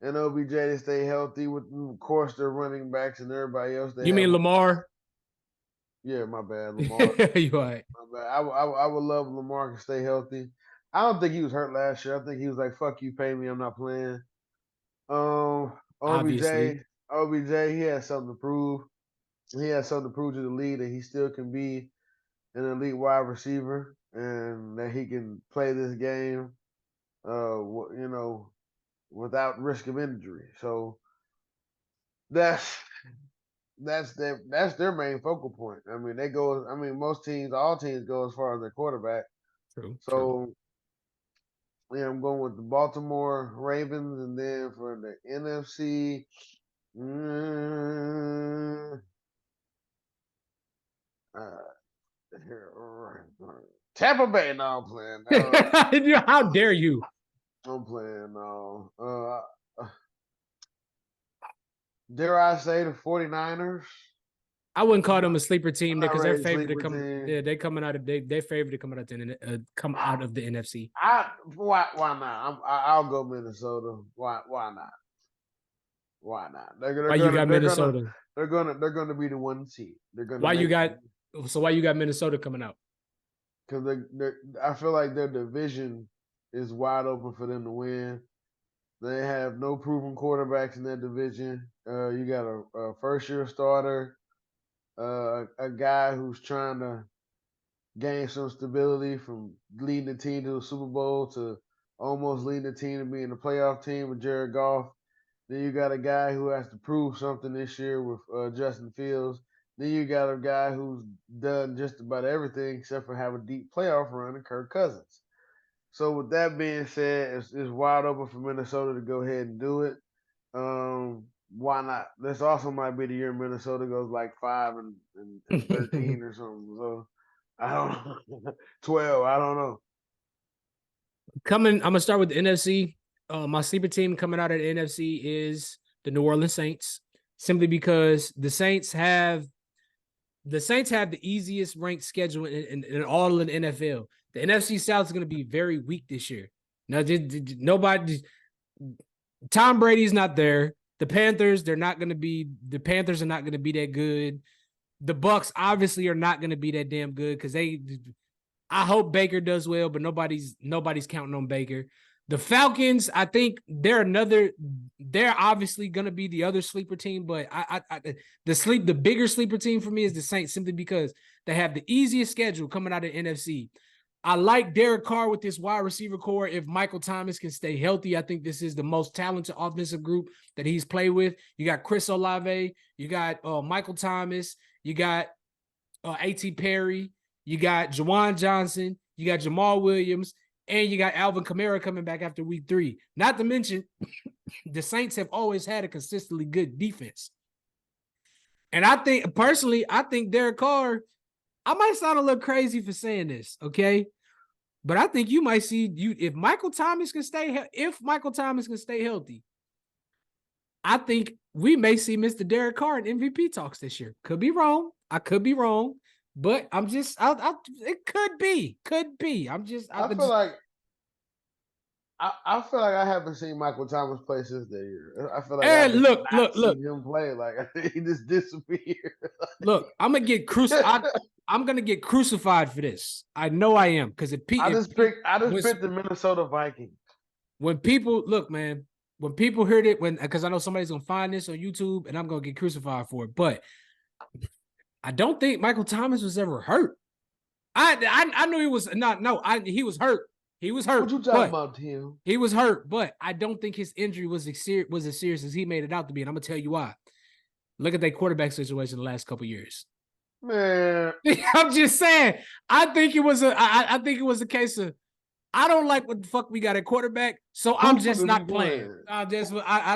and OBJ to stay healthy with, of course, their running backs and everybody else. You mean Lamar? Yeah, my bad, Lamar. You're right. My bad. I would love Lamar to stay healthy. I don't think he was hurt last year. I think he was like, "Fuck you, pay me. I'm not playing." Obviously. OBJ, he has something to prove. He has something to prove to the league that he still can be an elite wide receiver and that he can play this game, without risk of injury. So that's their main focal point. I mean, all teams go as far as their quarterback. True. So yeah, I'm going with the Baltimore Ravens, and then for the NFC, Tampa Bay. No, I'm playing. How dare you? I'm playing. No. Dare I say the 49ers? I wouldn't call them a sleeper team because they're favored to come. Yeah, they're coming out of they're favored to come out of the NFC. Why not? I'll go Minnesota. Why not? Why not? Why you got Minnesota? They're gonna be the 1 seed. Why you got Minnesota coming out? Because I feel like their division is wide open for them to win. They have no proven quarterbacks in that division. You got a first-year starter, a guy who's trying to gain some stability from leading the team to the Super Bowl to almost leading the team to being the playoff team with Jared Goff. Then you got a guy who has to prove something this year with Justin Fields. Then you got a guy who's done just about everything except for have a deep playoff run in Kirk Cousins. So with that being said, it's wide open for Minnesota to go ahead and do it. Why not? This also might be the year Minnesota goes like 5 and 13 or something. So I don't know. 12. I don't know. I'm gonna start with the NFC. My sleeper team coming out of the NFC is the New Orleans Saints, simply because the Saints have the easiest ranked schedule in all of the NFL. The NFC South is going to be very weak this year. Now, Tom Brady's not there. The Panthers are not going to be that good. The Bucs obviously are not going to be that damn good because I hope Baker does well, but nobody's counting on Baker. The Falcons, I think they're obviously going to be the other sleeper team, but the bigger sleeper team for me is the Saints, simply because they have the easiest schedule coming out of the NFC. I like Derek Carr with this wide receiver core. If Michael Thomas can stay healthy, I think this is the most talented offensive group that he's played with. You got Chris Olave, you got Michael Thomas, you got A.T. Perry, you got Juwan Johnson, you got Jamal Williams, And you got Alvin Kamara coming back after week 3. Not to mention, the Saints have always had a consistently good defense. And I think Derek Carr, I might sound a little crazy for saying this, okay? But I think you might see if Michael Thomas can stay healthy, I think we may see Mr. Derek Carr in MVP talks this year. Could be wrong. I could be wrong. But I'm just, it could be. I feel like I haven't seen Michael Thomas play since that year. I feel like and look, seen him play. Like he just disappeared. Look, I'm gonna get crucified. I'm gonna get crucified for this. I know I am because I just picked the Minnesota Vikings. When people heard it, because I know somebody's gonna find this on YouTube and I'm gonna get crucified for it, but I don't think Michael Thomas was ever hurt. I knew he was not. No, he was hurt. He was hurt. What you talking about, Tim? He was hurt, but I don't think his injury was as serious as he made it out to be, and I'm gonna tell you why. Look at that quarterback situation the last couple years. Man, I'm just saying. I think it was a case of I don't like what the fuck we got at quarterback, so I'm just not playing. I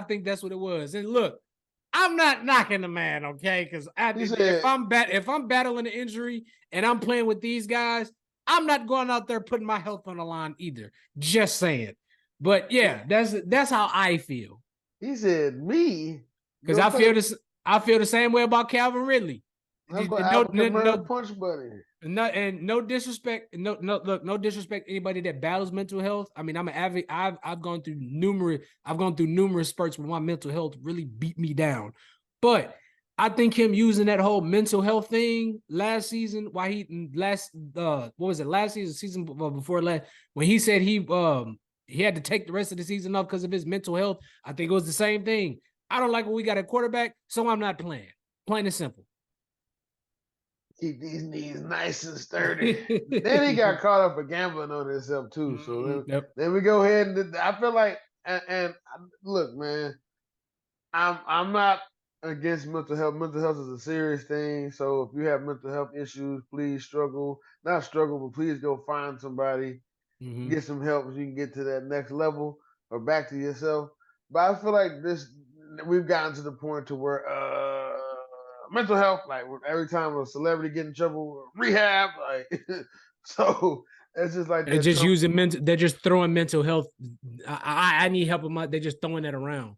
think that's what it was. And look, I'm not knocking the man, okay? Because if I'm battling an injury and I'm playing with these guys, I'm not going out there putting my health on the line either. Just saying. But yeah, that's how I feel. He said me because I feel the same way about Calvin Ridley. No punch buddy. No disrespect. No disrespect anybody that battles mental health. I mean, I'm an avid. I've gone through numerous spurts where my mental health really beat me down. But I think him using that whole mental health thing last season, last season before last, when he said he had to take the rest of the season off because of his mental health. I think it was the same thing. I don't like what we got at quarterback, so I'm not playing. Plain and simple. Keep these knees nice and sturdy. Then he got caught up with gambling on himself too. So then we go ahead and I feel like and look, man, I'm not against mental health. Mental health is a serious thing. So if you have mental health issues, please not struggle, but please go find somebody, get some help so you can get to that next level or back to yourself. But I feel like we've gotten to the point to where mental health, like every time a celebrity get in trouble, rehab, like so it's just like they're just they're just throwing mental health. I need help with they're just throwing that around.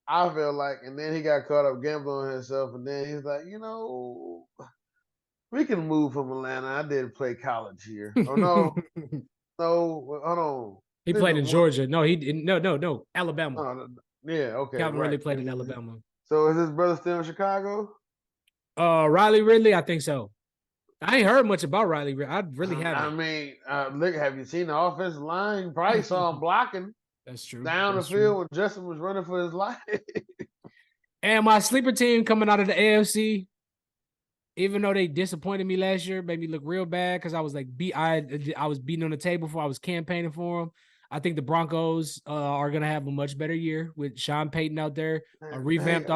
I feel like, and then he got caught up gambling on himself, and then he's like, we can move from Atlanta. I did play college here. Oh no, hold on. He played in Georgia. No, he didn't. No, Alabama. Yeah, okay. Calvin really played in Alabama. So is his brother still in Chicago? Riley Ridley, I think so. I ain't heard much about Riley Ridley. I really haven't. I mean, look, have you seen the offensive line? You probably saw him blocking. That's true. Down the field when Justin was running for his life. And my sleeper team coming out of the AFC, even though they disappointed me last year, made me look real bad because I was like I was beating on the table before I was campaigning for them. I think the Broncos are gonna have a much better year with Sean Payton out there, a revamped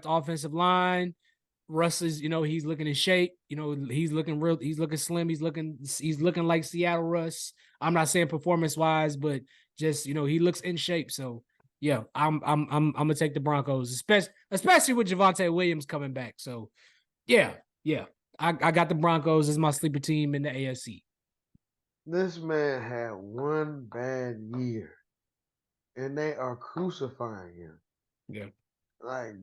offensive line. Russ is, he's looking in shape. He's looking slim. He's looking like Seattle Russ. I'm not saying performance-wise, but just, he looks in shape. So yeah, I'm gonna take the Broncos, especially with Javonte Williams coming back. So yeah. I got the Broncos as my sleeper team in the AFC. This man had one bad year, and they are crucifying him. Yeah. Like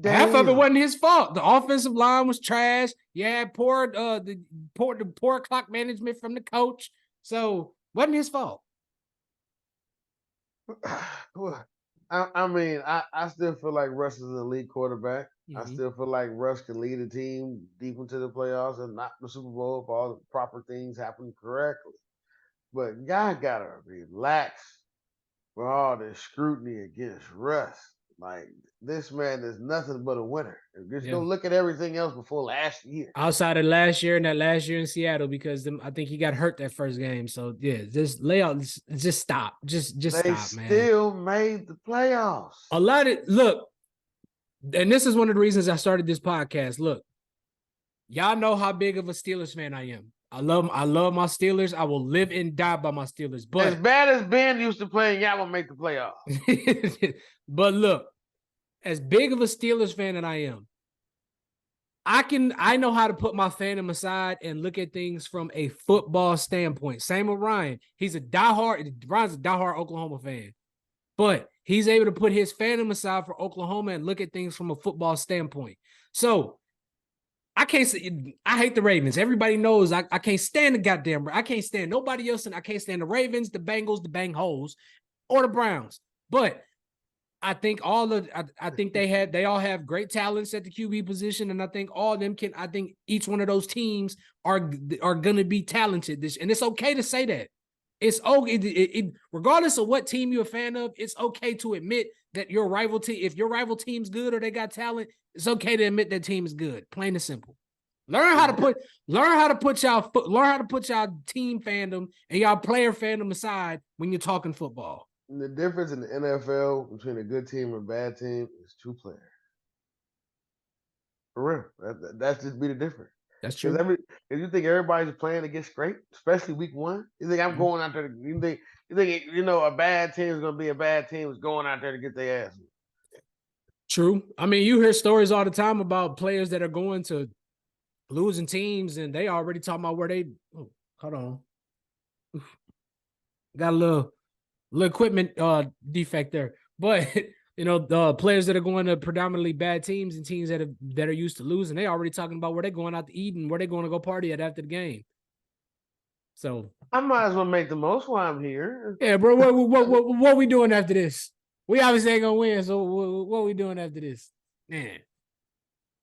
half of it wasn't his fault. The offensive line was trash. Yeah, poor clock management from the coach. So wasn't his fault. I mean, I still feel like Russ is an elite quarterback. Mm-hmm. I still feel like Russ can lead a team deep into the playoffs and not the Super Bowl if all the proper things happen correctly. But y'all gotta relax with all this scrutiny against Russ. Like, this man is nothing but a winner. Just go look at everything else before last year. Outside of last year and that last year in Seattle, because I think he got hurt that first game. So yeah, just lay out, just stop. Just stop, man. They still made the playoffs. Look, and this is one of the reasons I started this podcast. Look, y'all know how big of a Steelers fan I am. I love my Steelers. I will live and die by my Steelers. As But bad as Ben used to play, y'all will make the playoffs. but look, as big of a Steelers fan that I am, I know how to put my fandom aside and look at things from a football standpoint. Same with Ryan's a diehard Oklahoma fan. But he's able to put his fandom aside for Oklahoma and look at things from a football standpoint. So I can't say I hate the Ravens. Everybody knows I can't stand the goddamn. I can't stand nobody else, and I can't stand the Ravens, the Bengals, the Bang Holes, or the Browns. But I think I think they all have great talents at the QB position, and I think all of them can. I think each one of those teams are going to be talented. And it's okay to say that. It's okay, regardless of what team you're a fan of. It's okay to admit that your rival team, if your rival team's good or they got talent, it's okay to admit that team is good. Plain and simple. Learn how to put y'all team fandom and y'all player fandom aside when you're talking football. The difference in the NFL between a good team and a bad team is 2 players. For real, that's just be the difference. That's true. If you think everybody's playing against great, especially week 1, you think I'm going out there? You think a bad team is going to be a bad team is going out there to get their ass? True. I mean, you hear stories all the time about players that are going to losing teams, and they already talking about where they. Oh, hold on, got a little equipment defect there, but. The players that are going to predominantly bad teams and teams that are used to losing, they already talking about where they're going out to eat and where they're going to go party at after the game. So I might as well make the most while I'm here. Yeah, bro. What we doing after this? We obviously ain't gonna win. So what we doing after this? Man,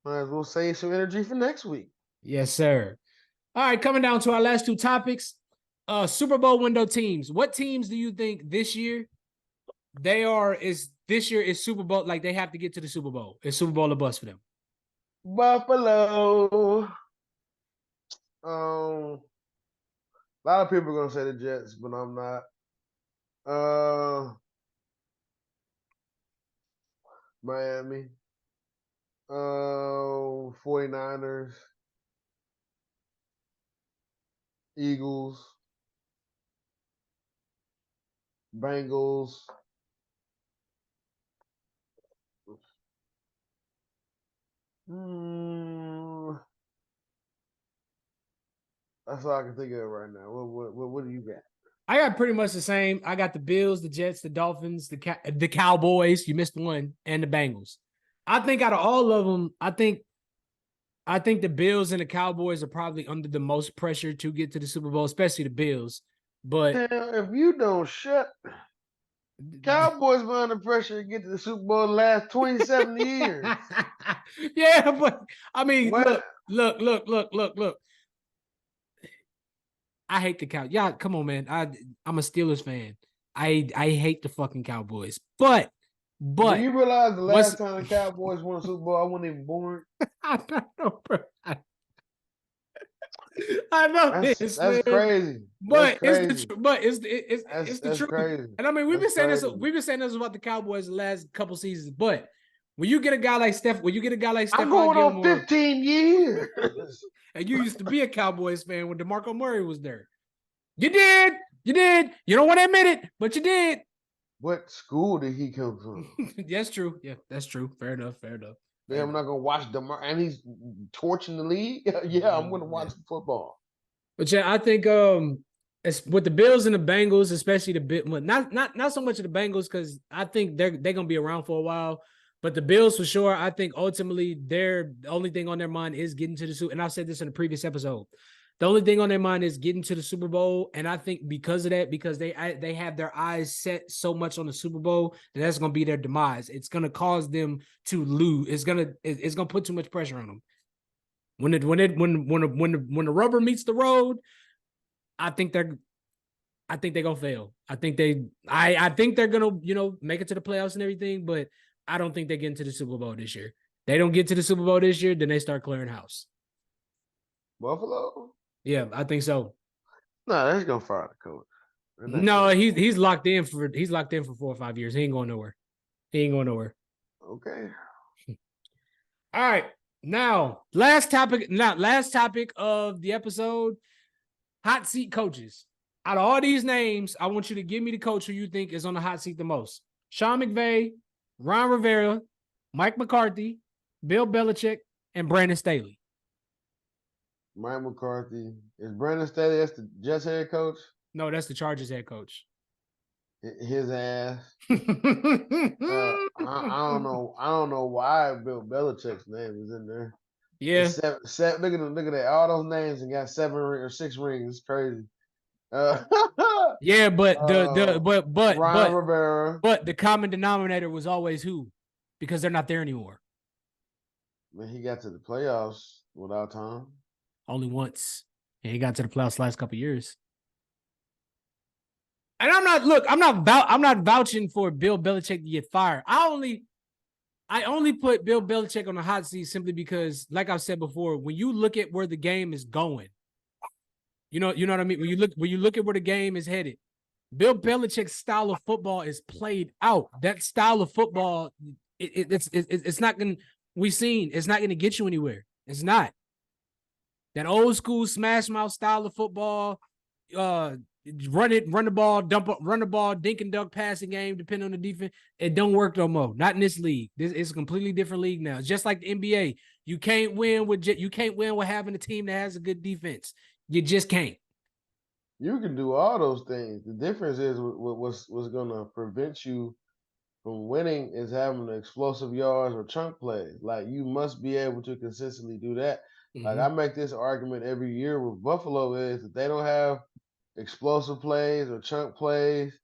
might as well save some energy for next week. Yes, sir. All right, coming down to our last 2 topics. Super Bowl window teams. What teams do you think this year this year is Super Bowl, like they have to get to the Super Bowl? Is Super Bowl a bust for them? Buffalo. A lot of people are gonna say the Jets, but I'm not. Miami. 49ers. Eagles. Bengals. That's all I can think of right now. What do you got? I got pretty much the same. I got the Bills, the Jets, the Dolphins, the Cowboys. You missed one, and the Bengals. I think out of all of them, I think the Bills and the Cowboys are probably under the most pressure to get to the Super Bowl, especially the Bills. But if you don't shut, Cowboys been under pressure to get to the Super Bowl the last 27 years. Yeah, but I mean, look. I hate the Cowboys. Yeah, come on, man. I'm a Steelers fan. I hate the fucking Cowboys. But do you realize the last time the Cowboys won a Super Bowl, I wasn't even born? I know, bro. I know that's crazy. But it's the truth. Crazy. And I mean, we've been saying this about the Cowboys the last couple seasons. But when you get a guy like Steph, I'm going on 15 years. And you used to be a Cowboys fan when DeMarco Murray was there. You did. You don't want to admit it, but you did. What school did he come from? That's true. Yeah, that's true. Fair enough. Yeah, I'm not gonna watch DeMar, and he's torching the league. Yeah, I'm gonna watch football. But yeah, I think it's with the Bills and the Bengals, especially not so much of the Bengals, because I think they're gonna be around for a while. But the Bills for sure, I think ultimately the only thing on their mind is getting to the Super. And I've said this in a previous episode. The only thing on their mind is getting to the Super Bowl. And I think because of that, because they have their eyes set so much on the Super Bowl, that's going to be their demise. It's going to cause them to lose. It's going to put too much pressure on them. When the rubber meets the road, I think they're going to fail. I think they're going to, make it to the playoffs and everything, but I don't think they get into the Super Bowl this year. They don't get to the Super Bowl this year, then they start clearing house. Buffalo? Yeah, I think so. No, they're gonna fire the coach. No, he's locked in for 4 or 5 years. He ain't going nowhere. Okay. All right. Now, last topic of the episode. hot seat coaches. Out of all these names, I want you to give me the coach who you think is on the hot seat the most. Sean McVay, Ron Rivera, Mike McCarthy, Bill Belichick, and Brandon Staley. Mike McCarthy. Is Brandon Staley, that's the Jets head coach? No, that's the Chargers head coach. His ass. I don't know. I don't know why Bill Belichick's name is in there. Yeah. Look at that. All those names and got 7 or 6 rings. It's crazy. Yeah, but Ron Rivera. But the common denominator was always who? Because they're not there anymore. Man, he got to the playoffs without Tom. Only once. And he got to the playoffs last couple of years. And I'm not vouching for Bill Belichick to get fired. I only put Bill Belichick on the hot seat simply because, like I've said before, when you look at where the game is going, you know what I mean? When you look at where the game is headed, Bill Belichick's style of football is played out. That style of football, it's not gonna it's not gonna get you anywhere. It's not. That old school smash mouth style of football, run the ball, dink and dunk passing game, depending on the defense. It don't work no more. Not in this league. This is a completely different league now. It's just like the NBA. You can't win with having a team that has a good defense. You just can't. You can do all those things. The difference is what's going to prevent you from winning is having the explosive yards or chunk plays. Like, you must be able to consistently do that. Mm-hmm. Like, I make this argument every year with Buffalo is that they don't have explosive plays or chunk plays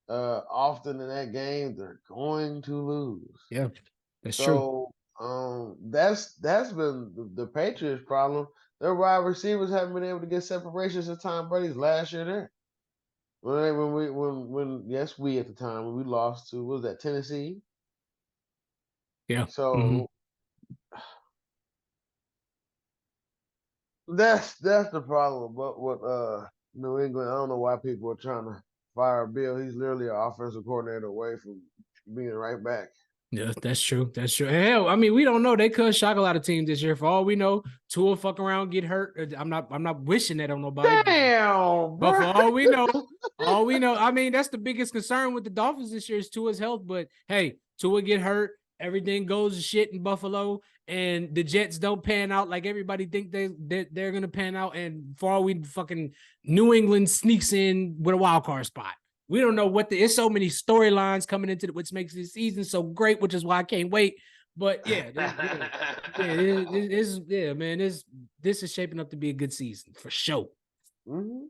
often in that game, they're going to lose. Yeah, that's true. That's been the Patriots' problem. Their wide receivers haven't been able to get separations of Tom Brady's last year there. We at the time when we lost to, what was that, Tennessee? Yeah. So that's the problem. But with New England, I don't know why people are trying to fire Bill. He's literally an offensive coordinator away from being right back. Yeah, that's true. That's true. Hell, I mean, we don't know. They could shock a lot of teams this year. For all we know, Tua fuck around, get hurt. I'm not wishing that on nobody. Damn, but for all we know, I mean, that's the biggest concern with the Dolphins this year is Tua's health. But hey, Tua get hurt, everything goes to shit in Buffalo, and the Jets don't pan out like everybody think they're gonna pan out. And for all we fucking New England sneaks in with a wild card spot. We don't know it's so many storylines coming into it, which makes this season so great, which is why I can't wait. But yeah, man, this is shaping up to be a good season for sure. Mm-hmm.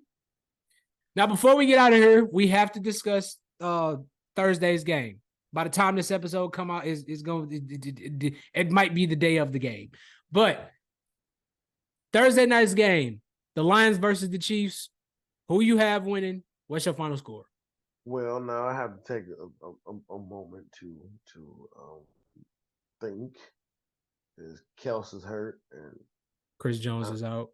Now, before we get out of here, we have to discuss Thursday's game. By the time this episode come out, it might be the day of the game. But Thursday night's game, the Lions versus the Chiefs. Who you have winning? What's your final score? Well, now I have to take a moment to think. Because Kelsey's hurt and Chris Jones is out.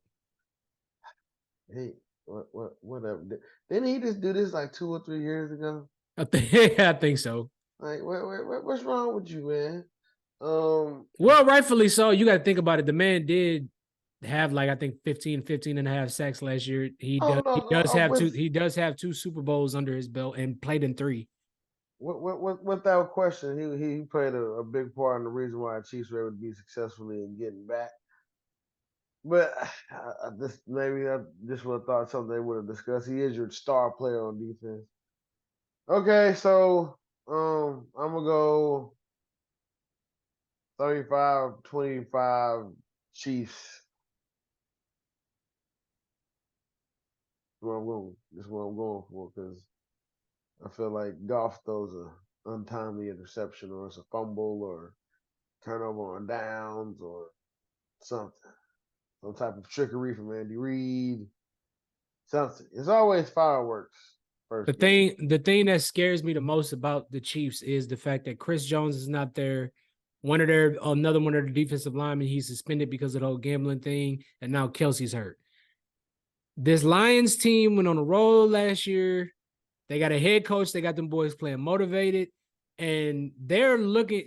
Hey, whatever. Didn't he just do this like 2 or 3 years ago? I think so. Like, what's wrong with you, man? Well, rightfully so. You got to think about it. The man did have like I think 15 and a half sacks last year. He does have 2 Super Bowls under his belt and played in 3. Without question, he played a big part in the reason why the Chiefs were able to be successfully in getting back. But I just would have thought something they would have discussed. He is your star player on defense. Okay, so I'm gonna go 35-25 Chiefs. That's what I'm going for because I feel like Goff throws an untimely interception or it's a fumble or turnover on downs or something. Some type of trickery from Andy Reid. Something. It's always fireworks. The thing that scares me the most about the Chiefs is the fact that Chris Jones is not there. Another one of the defensive linemen, he's suspended because of the whole gambling thing, and now Kelsey's hurt. This Lions team went on a roll last year. They got a head coach. They got them boys playing motivated. And they're looking,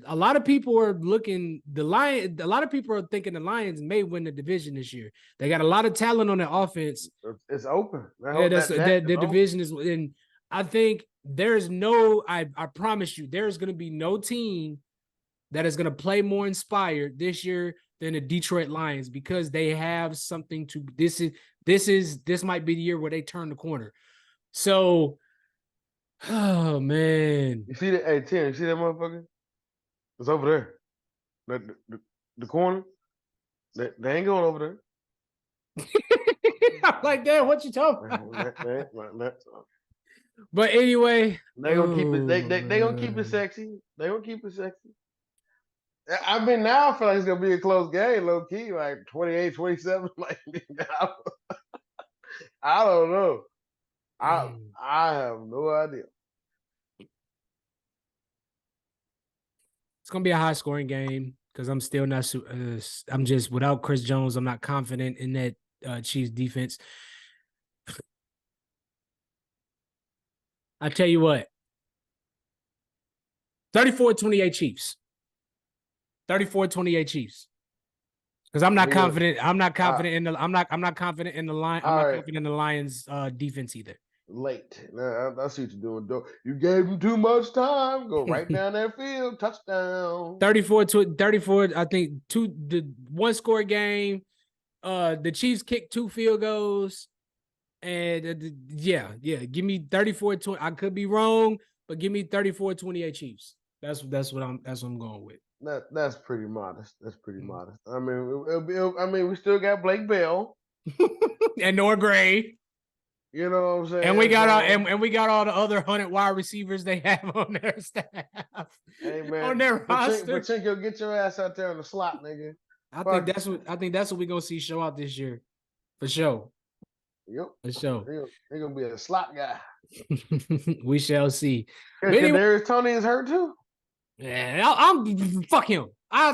a lot of people are looking a lot of people are thinking the Lions may win the division this year. They got a lot of talent on their offense. It's open. Yeah, the division is, and I think there's no, I promise you, there's going to be no team that is going to play more inspired this year than the Detroit Lions, because they have something to, this might be the year where they turn the corner. So, oh man. You see that? Hey, Tim, you see that motherfucker? It's over there. The corner. They ain't going over there. I'm like, damn, what you talking about? But anyway, they gonna keep it. They gonna keep it sexy. They gonna keep it sexy. I mean, now I feel like it's gonna be a close game, low key, like 28-27. Like, I don't know. I have no idea. It's gonna be a high scoring game because I'm still not. I'm just, without Chris Jones, I'm not confident in that Chiefs defense. I tell you what, 34-28 Chiefs. 34-28 Chiefs. Because I'm not confident. I'm not confident in the. I'm not confident in the line. I'm not confident in the Lions' defense either. Late. I see what you're doing. You gave him too much time. Go right down that field. Touchdown. 34. I think the one score game. The Chiefs kicked 2 field goals. And yeah. Give me 34-20. I could be wrong, but give me 34-28 Chiefs. That's what I'm going with. That's pretty modest. That's pretty modest. I mean, we still got Blake Bell and Noah Gray. You know what I'm saying? And we got we got all the other 100 wide receivers they have on their staff. Hey man, on their roster. Pachinko, get your ass out there on the slot, nigga. I think that's what we're gonna see show out this year, for sure. Yep, for sure. They're gonna be a slot guy. We shall see. Yeah, Kadarius Toney is hurt too. Yeah, I'm fuck him. I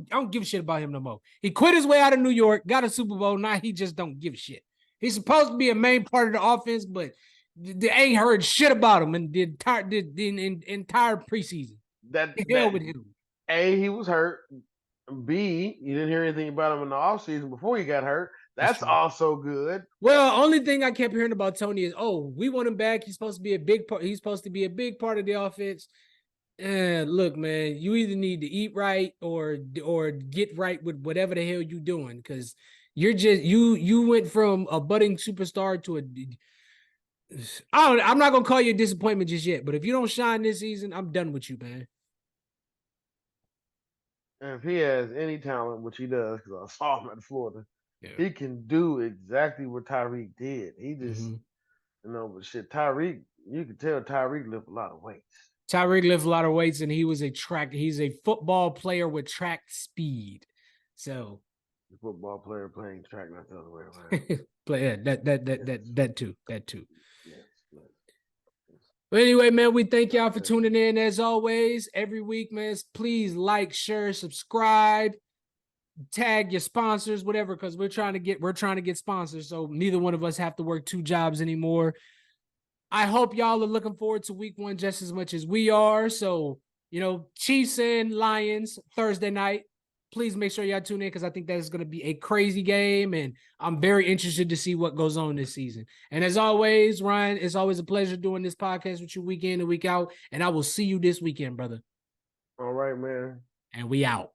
don't give a shit about him no more. He quit his way out of New York, got a Super Bowl. Now he just don't give a shit. He's supposed to be a main part of the offense, but they ain't heard shit about him in the entire preseason. Hell with him. A, he was hurt. B, you didn't hear anything about him in the offseason before he got hurt. That's also good. Well, only thing I kept hearing about Toney is, we want him back. He's supposed to be a big part. He's supposed to be a big part of the offense. And look, man, you either need to eat right or get right with whatever the hell you're doing, because you're just you went from a budding superstar to I'm not gonna call you a disappointment just yet, but if you don't shine this season, I'm done with you, man. And if he has any talent, which he does, because I saw him at Florida, he can do exactly what Tyreek did. He just, but shit, Tyreek, you can tell Tyreek lift a lot of weights. Tyreek lifts a lot of weights, and he's a football player with track speed. So the football player playing track, not the other way around. that too. Yes. But anyway, man, we thank y'all for tuning in as always. Every week, man, please like, share, subscribe, tag your sponsors, whatever, because we're trying to get sponsors, so neither one of us have to work 2 jobs anymore. I hope y'all are looking forward to week 1 just as much as we are. So, Chiefs and Lions Thursday night. Please make sure y'all tune in, because I think that is going to be a crazy game, and I'm very interested to see what goes on this season. And as always, Ryan, it's always a pleasure doing this podcast with you week in and week out, and I will see you this weekend, brother. All right, man. And we out.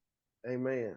Amen.